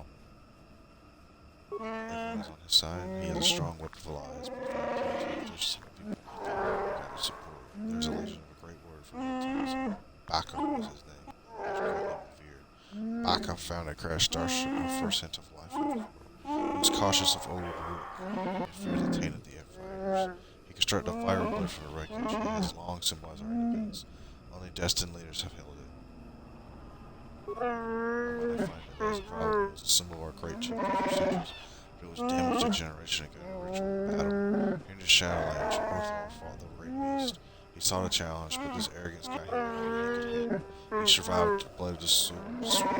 Everyone is on his side. He has a strong weapon for lies, but if I appeal to just people gather support. There's a legend of a great word from the times. Baka was his name. He was greatly revered. Baka found a crashed starship, our first hint of life in the world. He was cautious of old rule. He feared it tainted the Empires. He constructed a fire blade from the wreckage. It has long symbolized our independence. Only destined leaders have held it. When I find it, there's a problem. It was a symbol of our great champion for centuries. But it was damaged a generation ago in a ritual battle. Here in the Shadowlands, Orthar fought the great beast. He saw the challenge, but his arrogance got him before he could hit. He survived the blow of the sword,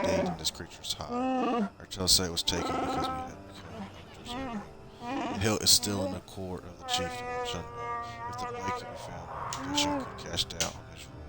dating this creature's hide. Our tales say it was taken because we had become hunters only. The hilt is still in the court of the chieftain of Chundra. If the blade could be found, our tradition could cast doubt on his rule.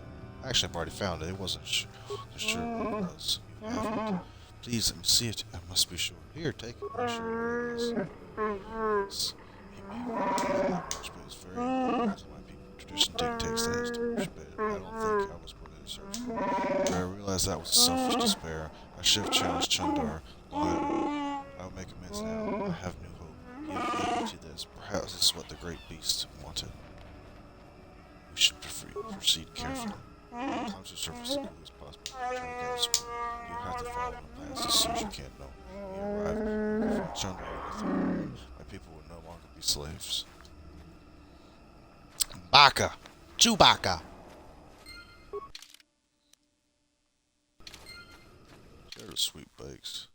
Actually, I've already found it. It wasn't sure what it was. You have it. Please, let me see it. I must be sure. Here, take it. I'm sure it is. Yes. He may not be that much, but it's very important to my people. Tradition dictates that it's to worship it. I don't think I was put in search for it. But I realized that was selfish despair. I should have challenged Chundar long ago. I will make amends now. I have new hope. Give ear to this. Perhaps this is what the great beast wanted. We should proceed carefully. Climb to the surface as quickly as possible. Try to get support. You have to follow my plans as soon as you can. No. When you arrive, we find Chundar with the my people will no longer be slaves. Baka! Chewbacca! They're the sweet bakes.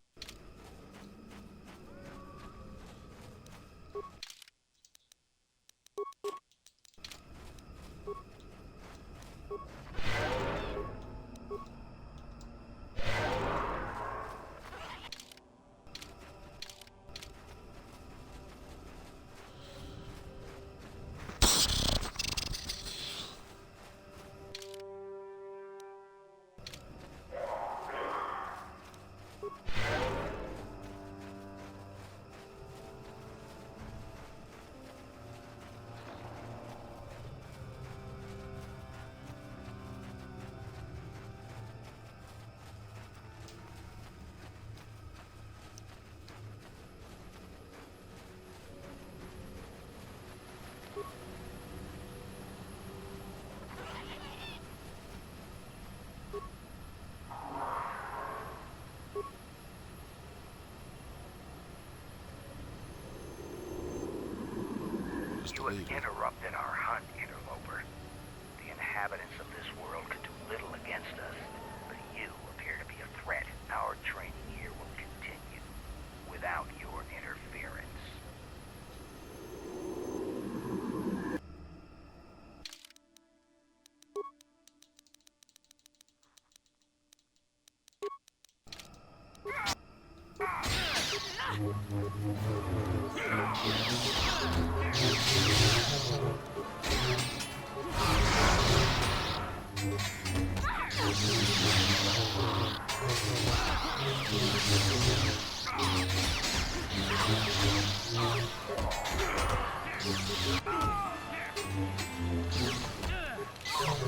You have interrupted our hunt, interloper. The inhabitants of this world could do little against us, but you appear to be a threat. Our training here will continue without your interference.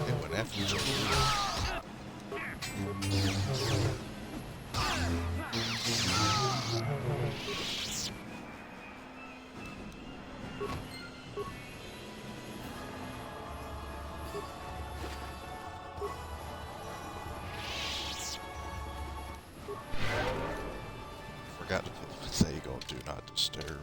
It went after each other. Forgot to put the thing on Do Not Disturb.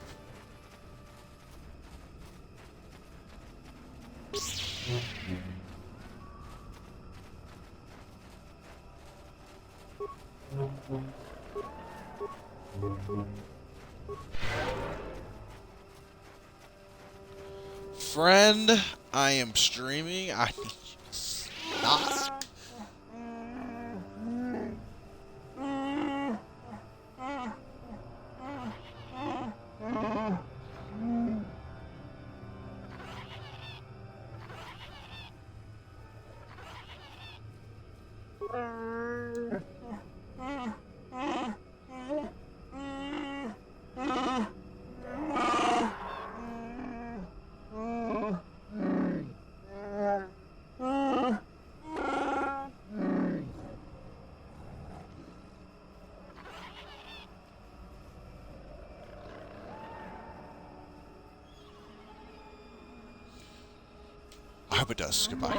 Friend, I am streaming. I need you to stop. I hope it does. Goodbye.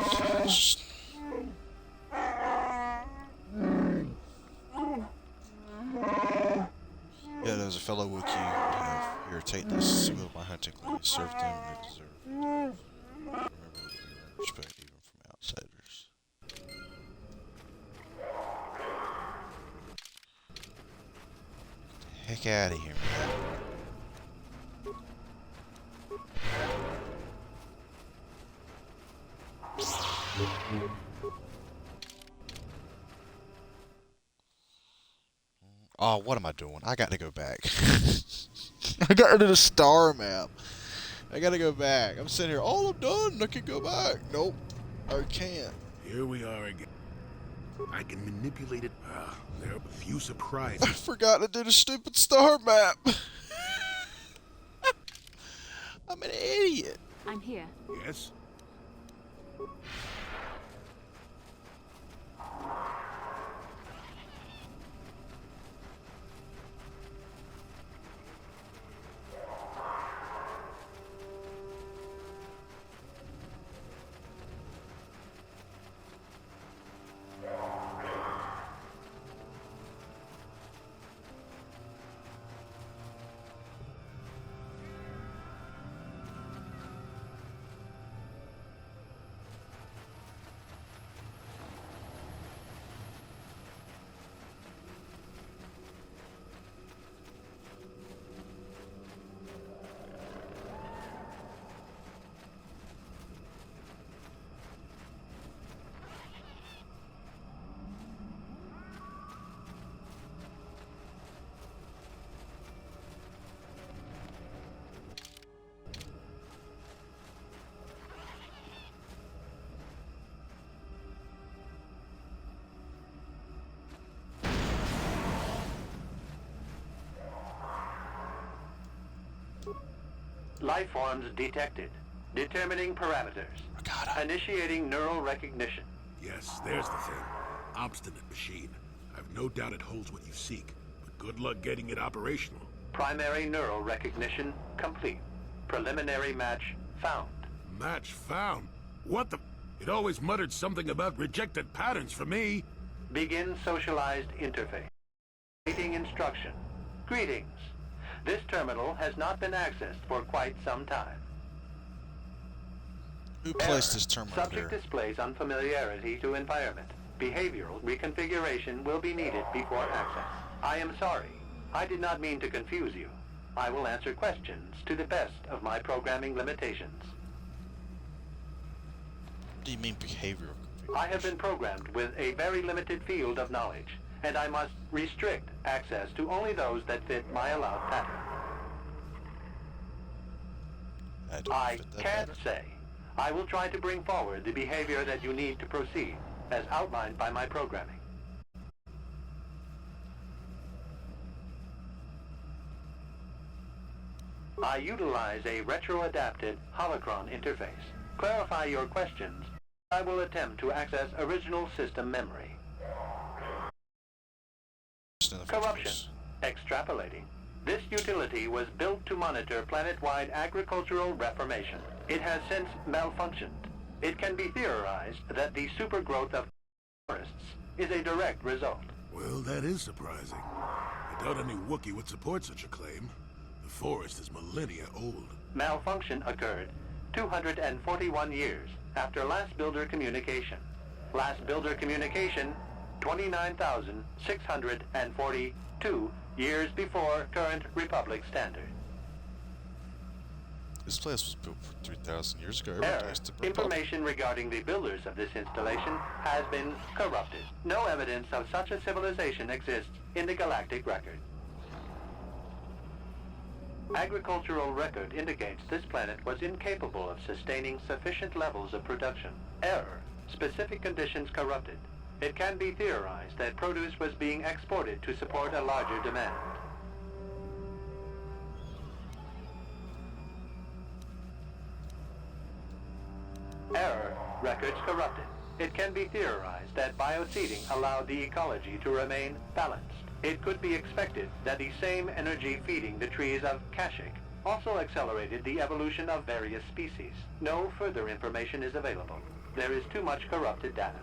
Yeah, there's a fellow Wookiee who have irritate this with my hunting claims. Served them and they deserve it. Remember that we earn respect even from outsiders. Get the heck out of here, man. Oh, what am I doing? I got to go back. I got to do the star map. I got to go back. I'm sitting here. Oh, I'm done. I can go back. Nope. I can't. Here we are again. I can manipulate it. There are a few I surprises. forgot to do the stupid star map. I'm an idiot. I'm here. Yes? Life forms detected. Determining parameters. Initiating neural recognition. Yes, there's the thing. Obstinate machine. I've no doubt it holds what you seek, but good luck getting it operational. Primary neural recognition complete. Preliminary match found. Match found? What the... It always muttered something about rejected patterns for me. Begin socialized interface. Waiting instruction. Greetings. This terminal has not been accessed for quite some time. Who placed this terminal Subject there? displays unfamiliarity to environment. Behavioral reconfiguration will be needed before access. I am sorry. I did not mean to confuse you. I will answer questions to the best of my programming limitations. What do you mean behavioral? I have been programmed with a very limited field of knowledge, and I must restrict access to only those that fit my allowed pattern. I can't say. I will try to bring forward the behavior that you need to proceed, as outlined by my programming. I utilize a retro-adapted holocron interface. Clarify your questions. I will attempt to access original system memory. Corruption. Extrapolating. This utility was built to monitor planet-wide agricultural reformation. It has since malfunctioned. It can be theorized that the supergrowth of forests is a direct result. Well, that is surprising. I doubt any Wookiee would support such a claim. The forest is millennia old. Malfunction occurred 241 years after last builder communication. Last builder communication, 29,642 years before current Republic standards. This place was built for 3,000 years ago. Error. Information regarding the builders of this installation has been corrupted. No evidence of such a civilization exists in the galactic record. Agricultural record indicates this planet was incapable of sustaining sufficient levels of production. Error. Specific conditions corrupted. It can be theorized that produce was being exported to support a larger demand. Error. Records corrupted. It can be theorized that bioseeding allowed the ecology to remain balanced. It could be expected that the same energy feeding the trees of Kashyyyk also accelerated the evolution of various species. No further information is available. There is too much corrupted data.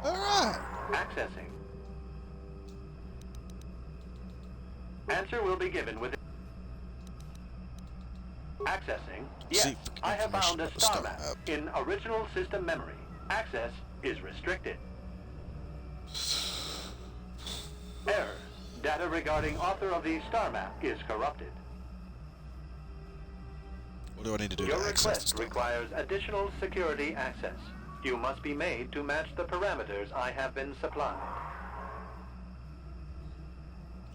Alright! Accessing. Answer will be given within... Accessing. Yes, See, I have found a about the star star map map. in original system memory. Access is restricted. Error. Data regarding author of the star map is corrupted. What do I need to do Your to access request the star map? requires additional security access. You must be made to match the parameters I have been supplied.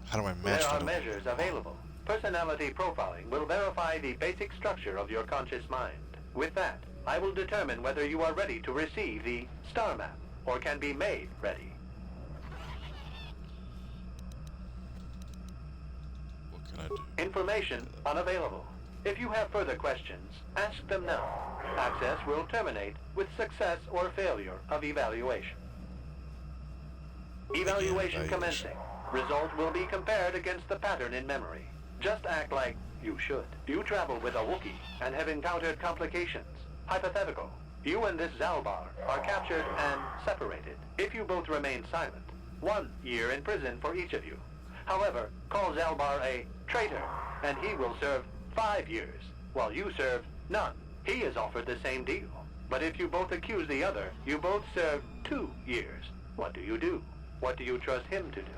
How do I match There are that? measures available. Personality profiling will verify the basic structure of your conscious mind. With that, I will determine whether you are ready to receive the star map or can be made ready. What can I do? Information unavailable. If you have further questions, ask them now. Access will terminate with success or failure of evaluation. Evaluation commencing. Result will be compared against the pattern in memory. Just act like you should. You travel with a Wookiee and have encountered complications. Hypothetical. You and this Zalbar are captured and separated. If you both remain silent, 1 year in prison for each of you. However, call Zalbar a traitor, and he will serve 5 years, while you serve none. He is offered the same deal. But if you both accuse the other, you both serve 2 years. What do you do? What do you trust him to do?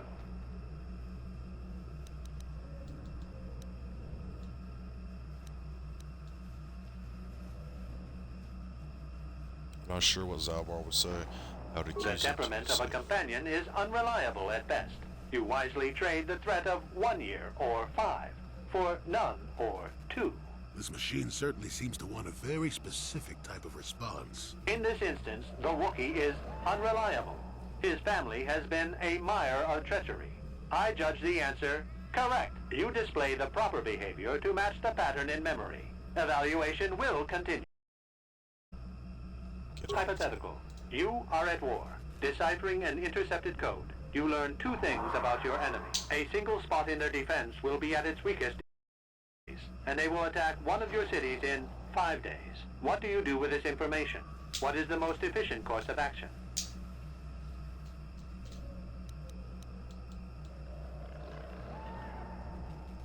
I'm not sure what Zalbar would say. How to The temperament of a companion is unreliable at best. You wisely trade the threat of 1 year or 5 for none or 2. This machine certainly seems to want a very specific type of response. In this instance, the Wookiee is unreliable. His family has been a mire of treachery. I judge the answer correct. You display the proper behavior to match the pattern in memory. Evaluation will continue. Hypothetical. You are at war. Deciphering an intercepted code. You learn 2 things about your enemy. A single spot in their defense will be at its weakest, and they will attack one of your cities in 5 days. What do you do with this information? What is the most efficient course of action?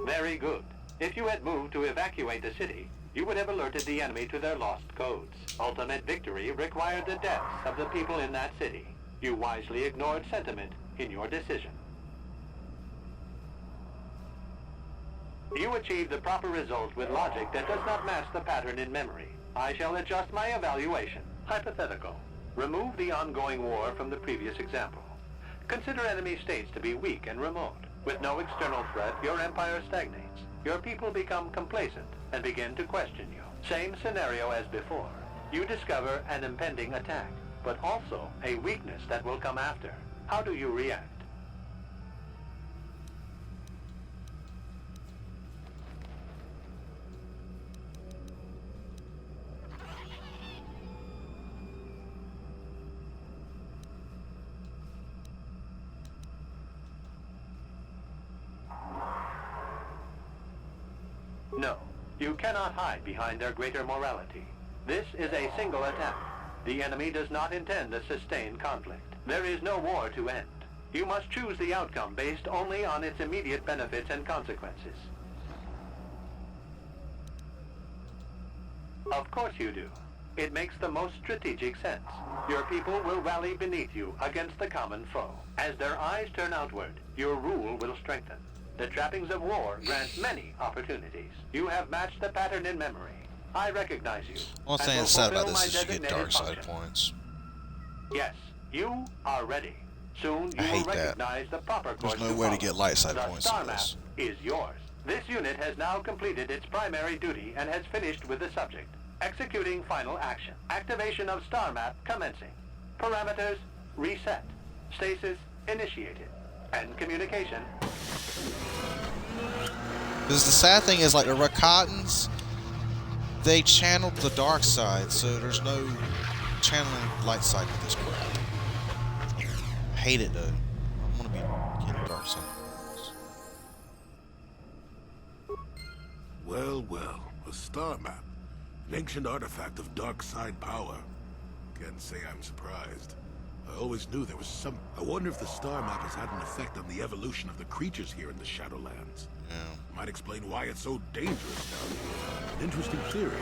Very good. If you had moved to evacuate the city, you would have alerted the enemy to their lost codes. Ultimate victory required the deaths of the people in that city. You wisely ignored sentiment in your decision. You achieved the proper result with logic that does not match the pattern in memory. I shall adjust my evaluation. Hypothetical. Remove the ongoing war from the previous example. Consider enemy states to be weak and remote. With no external threat, your empire stagnates. Your people become complacent and begin to question you. Same scenario as before. You discover an impending attack, but also a weakness that will come after. How do you react? No, you cannot hide behind their greater morality. This is a single attack. The enemy does not intend a sustained conflict. There is no war to end. You must choose the outcome based only on its immediate benefits and consequences. Of course you do. It makes the most strategic sense. Your people will rally beneath you against the common foe. As their eyes turn outward, your rule will strengthen. The trappings of war grant many opportunities. You have matched the pattern in memory. I recognize you. One thing that's sad about this is you get dark side points. Yes, you are ready. Soon I you will hate that. recognize the proper course. There's no way to follow. get light side The points star in map this. is yours. This unit has now completed its primary duty and has finished with the subject. Executing final action. Activation of star map commencing. Parameters reset. Stasis initiated. And communication. Because the sad thing is, like, the Rakatans, they channeled the dark side, so there's no channeling light side with this crap. I hate it, though. I want to be getting dark side. Well, well, a star map. An ancient artifact of dark side power. Can't say I'm surprised. I always knew there was some... I wonder if the star map has had an effect on the evolution of the creatures here in the Shadowlands. Yeah. Might explain why it's so dangerous down here. An interesting theory.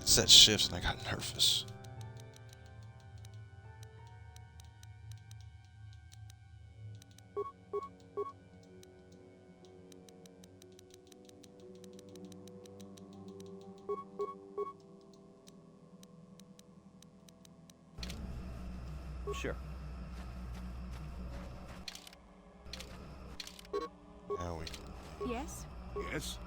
It set shifts and I got nervous. Sure. Now we... Yes? Yes?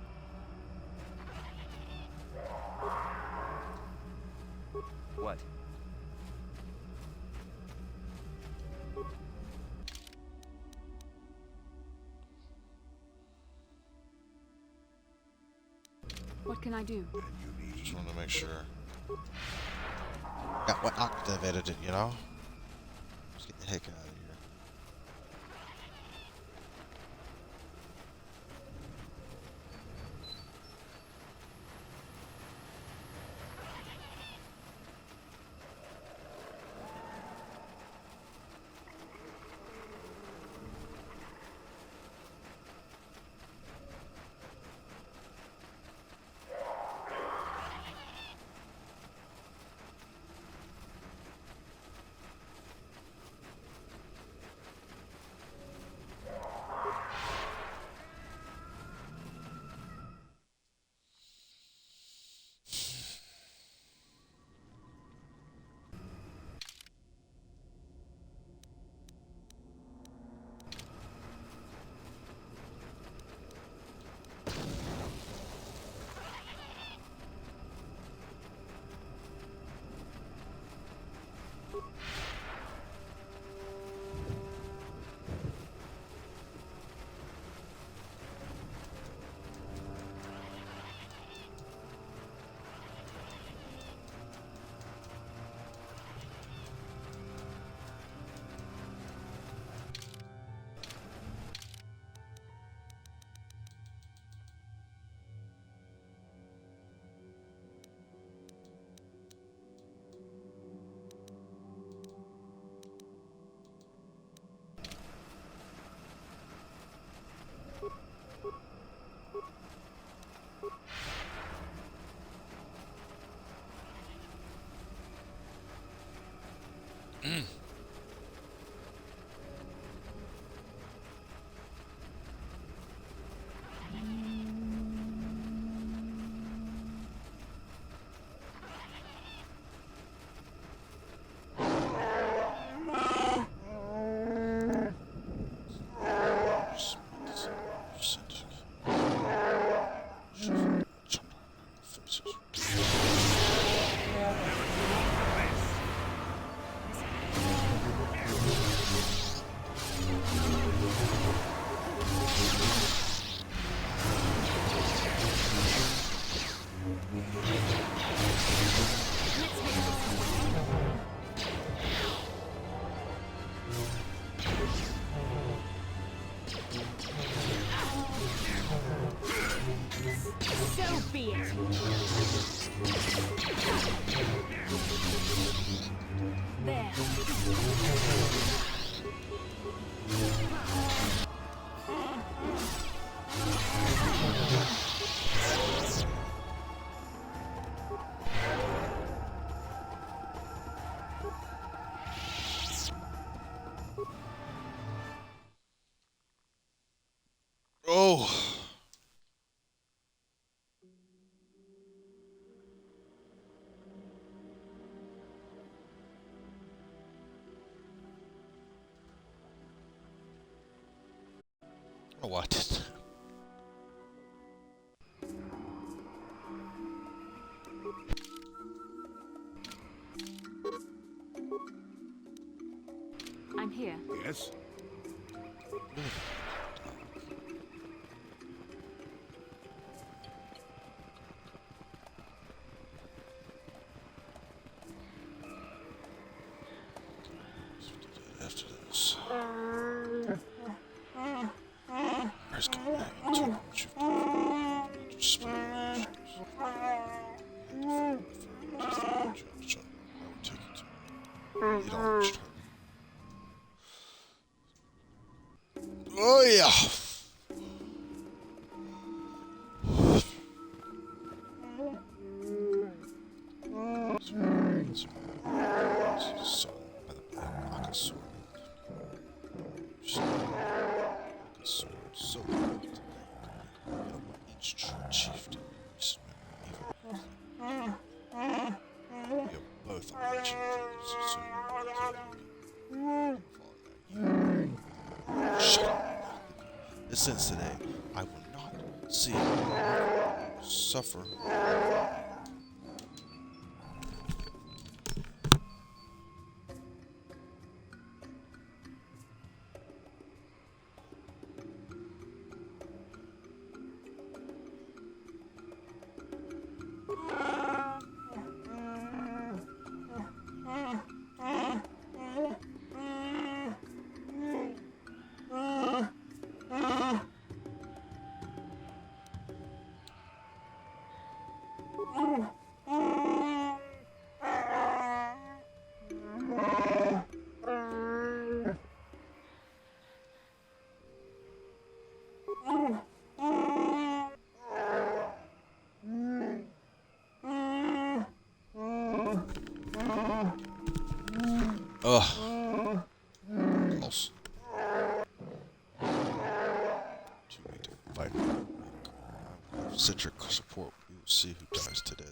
What? What can I do? Just wanted to make sure. Got what activated it, you know? Let's get the heck out of here. Oh, what? I'm here. Yes? After this. Where's going to just oh yeah. So each chieftain both shut up. Since today, I will not see you suffer. Ugh. Close. Too late to fight. Citric support. We will see who dies today.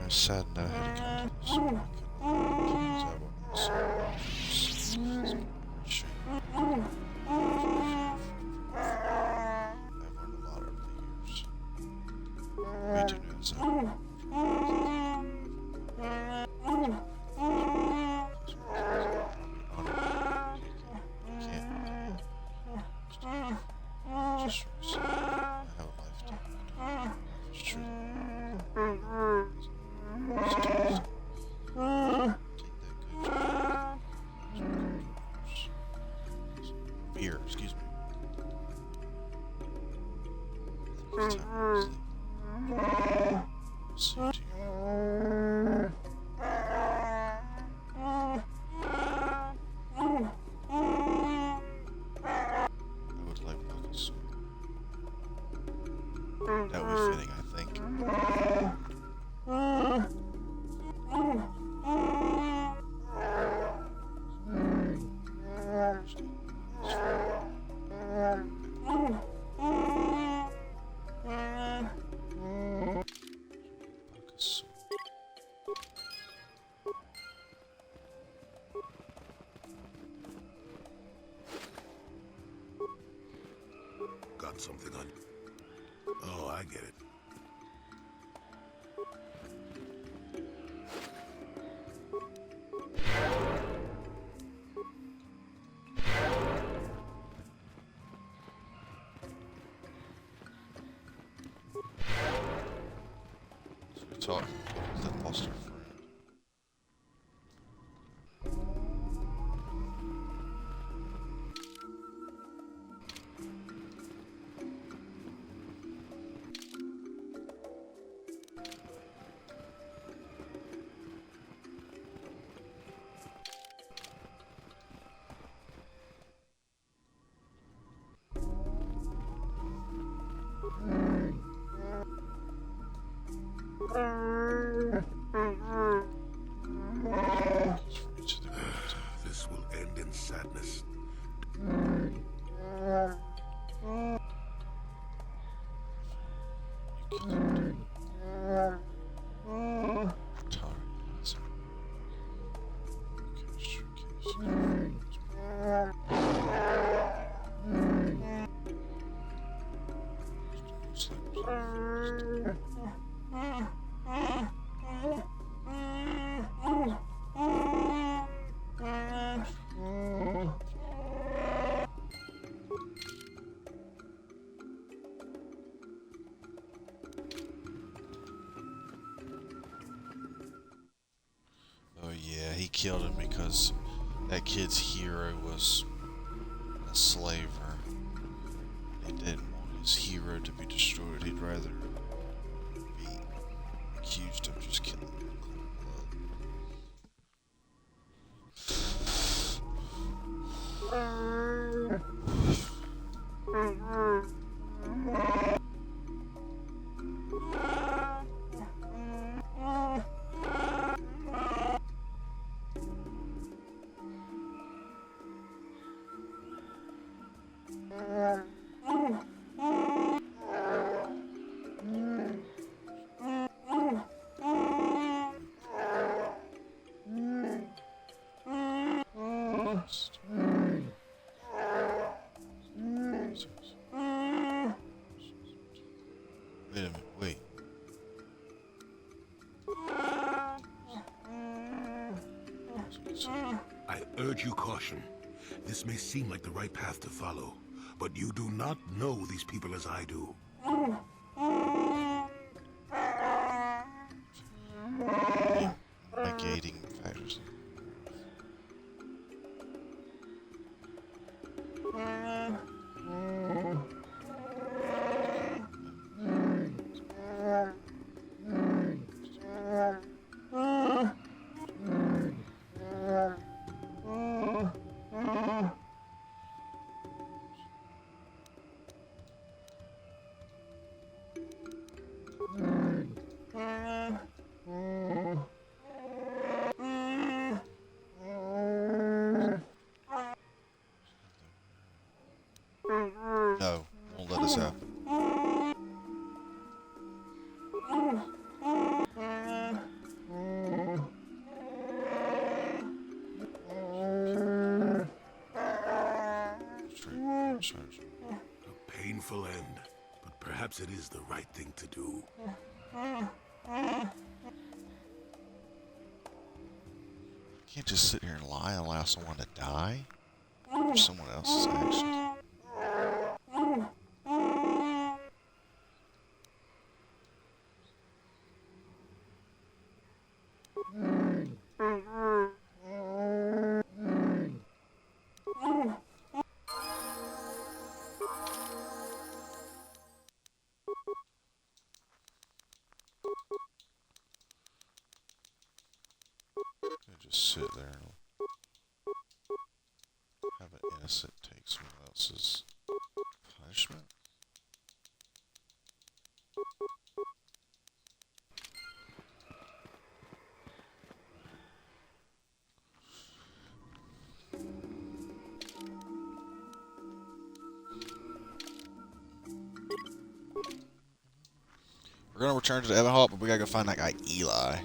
I'm sad now I had to come Beer, excuse me. That would be fitting, I think. Got something on you. Oh, I get it. talking that lost her friend. This will end in sadness. Oh yeah, he killed him because that kid's hero was a slaver. He didn't want his hero to be destroyed. He'd rather be accused of just killing him in Wait a minute, wait. I urge you caution. This may seem like the right path to follow, but you do not know these people as I do. Negating factors. No, won't let us happen. A painful end, but perhaps it is the right thing to do. Can't just sit here and lie and allow someone to die for someone else's actions. Just sit there and have an innocent take someone else's punishment. We're gonna return to the Evan Hall, but we gotta go find that guy Eli.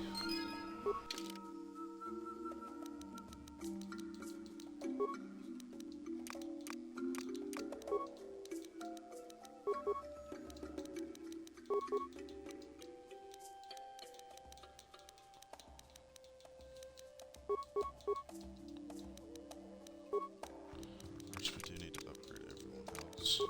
First, we do need to upgrade everyone else.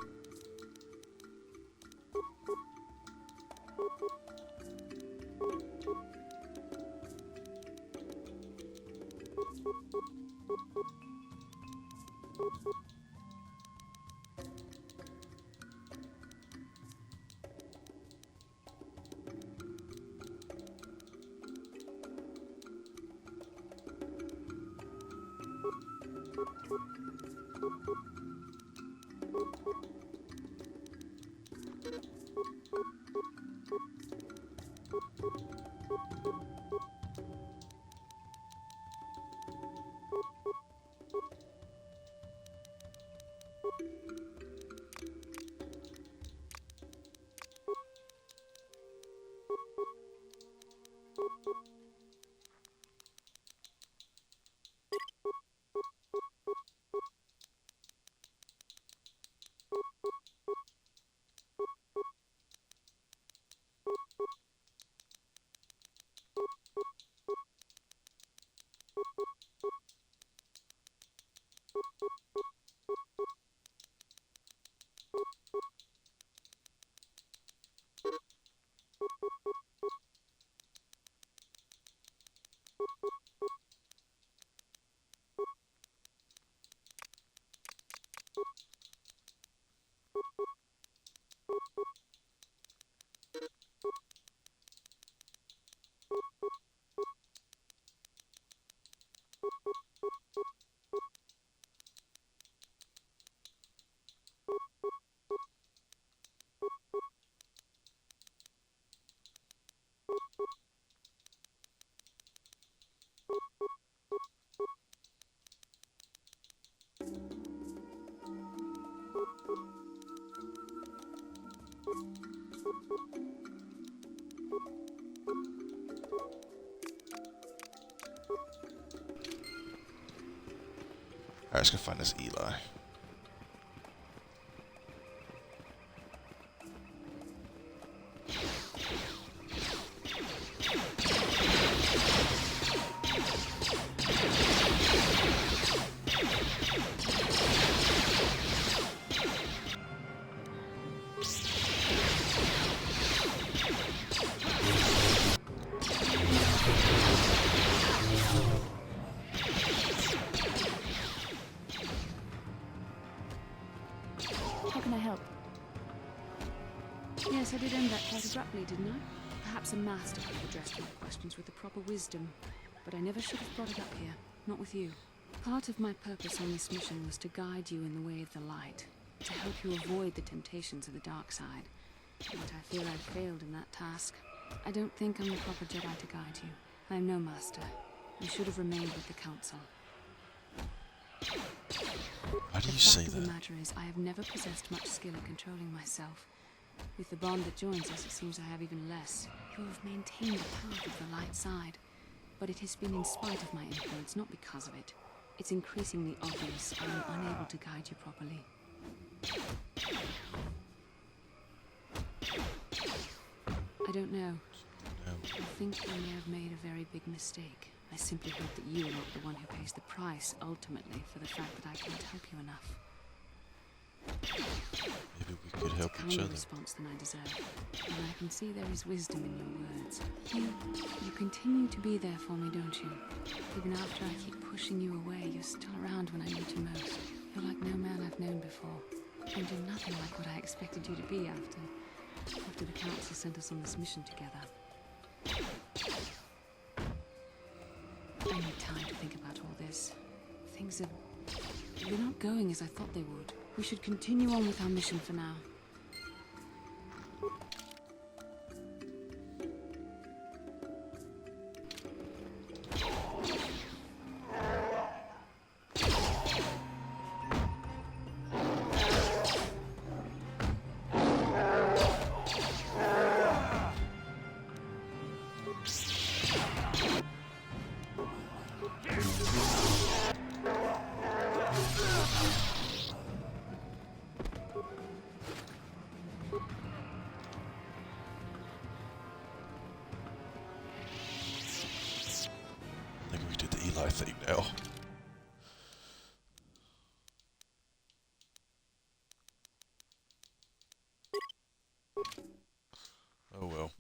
Alright, let's go find this Eli. How can I help? Yes, I did end that quite abruptly, didn't I? Perhaps a master could have addressed my questions with the proper wisdom, but I never should have brought it up here, not with you. Part of my purpose on this mission was to guide you in the way of the light, to help you avoid the temptations of the dark side. But I fear I failed in that task. I don't think I'm the proper Jedi to guide you. I am no master. You should have remained with the Council. Why do you say The fact of that? the matter is, I have never possessed much skill at controlling myself. With the bond that joins us, it seems I have even less. You have maintained a path of the light side, but it has been in spite of my influence, not because of it. It's increasingly obvious I am unable to guide you properly. I don't know. I think I may have made a very big mistake. I simply hope that you are not the one who pays the price, ultimately, for the fact that I can't help you enough. Maybe we could help each other. Response than I deserve. And I can see there is wisdom in your words. You continue to be there for me, don't you? Even after I keep pushing you away, you're still around when I need you most. You're like no man I've known before. And you're nothing like what I expected you to be after the Council sent us on this mission together. I need time to think about all this. They're not going as I thought they would. We should continue on with our mission for now. I think we did the Eli thing now. Oh well.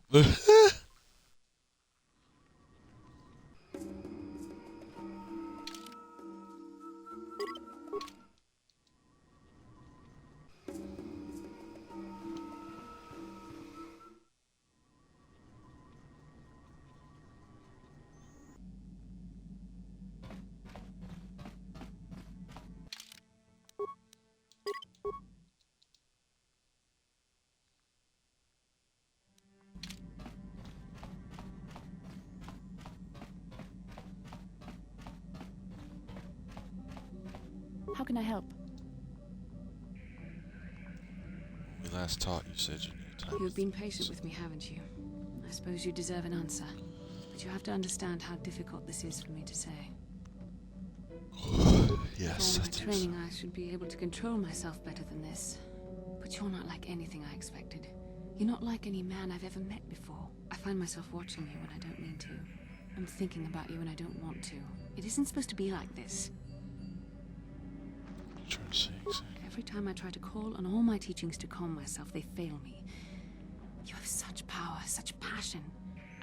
How can I help? When we last talked, you said you needed time. You've been patient with me, haven't you? I suppose you deserve an answer. But you have to understand how difficult this is for me to say. Yes, For I my do. training, I should be able to control myself better than this. But you're not like anything I expected. You're not like any man I've ever met before. I find myself watching you when I don't mean to. I'm thinking about you when I don't want to. It isn't supposed to be like this. I'm trying to say exactly. Every time I try to call on all my teachings to calm myself, they fail me. You have such power, such passion.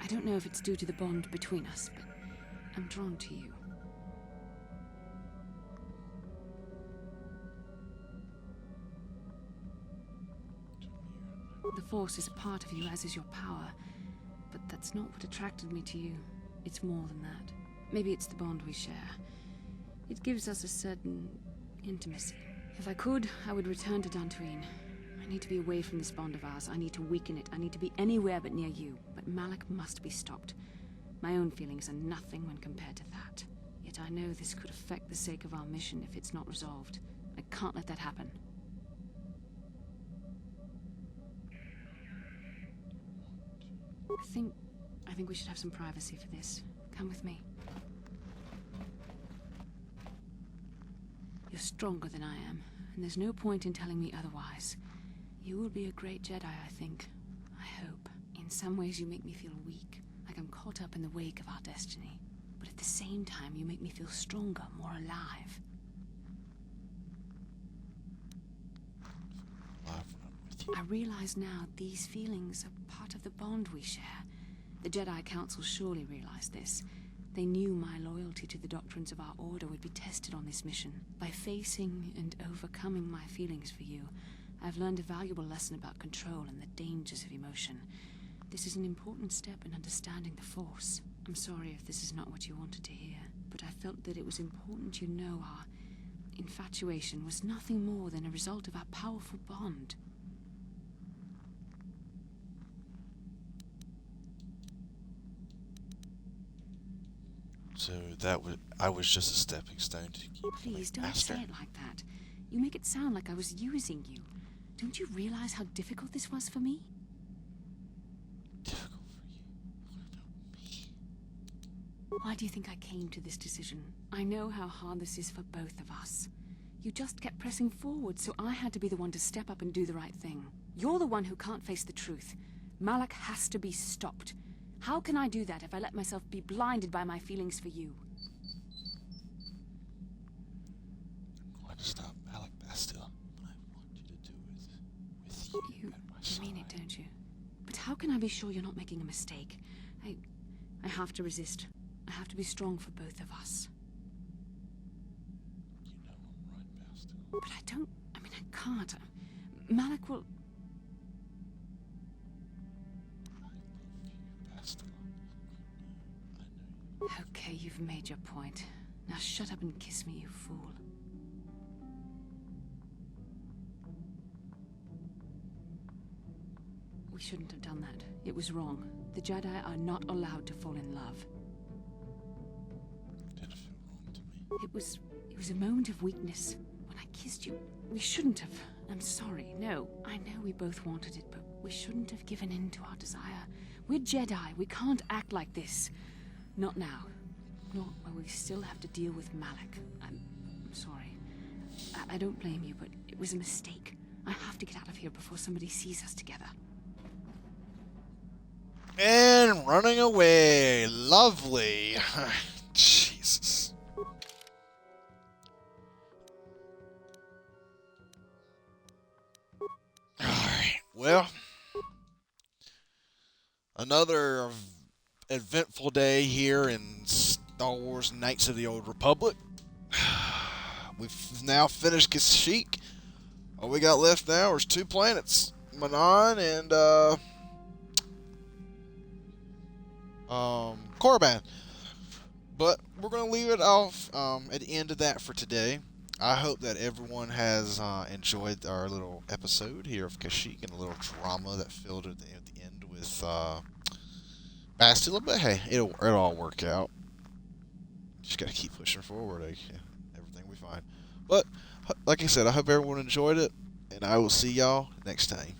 I don't know if it's due to the bond between us, but I'm drawn to you. The Force is a part of you, as is your power. But that's not what attracted me to you. It's more than that. Maybe it's the bond we share. It gives us a certain intimacy. If I could, I would return to Dantooine. I need to be away from this bond of ours. I need to weaken it. I need to be anywhere but near you. But Malik must be stopped. My own feelings are nothing when compared to that. Yet I know this could affect the sake of our mission if it's not resolved. I can't let that happen. I think we should have some privacy for this. Come with me. You're stronger than I am, and there's no point in telling me otherwise. You will be a great Jedi, I think. I hope. In some ways you make me feel weak, like I'm caught up in the wake of our destiny. But at the same time, you make me feel stronger, more alive. I realize now these feelings are part of the bond we share. The Jedi Council surely realized this. They knew my loyalty to the doctrines of our order would be tested on this mission. By facing and overcoming my feelings for you, I've learned a valuable lesson about control and the dangers of emotion. This is an important step in understanding the Force. I'm sorry if this is not what you wanted to hear, but I felt that it was important you know our infatuation was nothing more than a result of our powerful bond. So I was just a stepping stone to keep Please don't master. say it like that. You make it sound like I was using you. Don't you realize how difficult this was for me? Difficult for you. What about me? Why do you think I came to this decision? I know how hard this is for both of us. You just kept pressing forward, so I had to be the one to step up and do the right thing. You're the one who can't face the truth. Malik has to be stopped. How can I do that if I let myself be blinded by my feelings for you? I'm going to stop Malik Bastilia. What I want you to do with you at my side. You mean it, don't you? But how can I be sure you're not making a mistake? I have to resist. I have to be strong for both of us. You know I'm right, Bastilia. But I can't. Malik will... Okay, you've made your point. Now shut up and kiss me, you fool. We shouldn't have done that. It was wrong. The Jedi are not allowed to fall in love. It didn't feel wrong to me. It was a moment of weakness. When I kissed you, we shouldn't have. I'm sorry. No, I know we both wanted it, but we shouldn't have given in to our desire. We're Jedi. We can't act like this. Not now. Not while we still have to deal with Malik. I'm sorry. I don't blame you, but it was a mistake. I have to get out of here before somebody sees us together. And running away. Lovely. Jesus. Alright, well. Another eventful day here in Star Wars Knights of the Old Republic. We've now finished Kashyyyk. All we got left now is 2 planets. Manon and Korriban. But we're going to leave it off at the end of that for today. I hope that everyone has enjoyed our little episode here of Kashyyyk and a little drama that filled at the end with Bastilia. But hey, it'll all work out. Just got to keep pushing forward. Everything we find. But like I said, I hope everyone enjoyed it, and I will see y'all next time.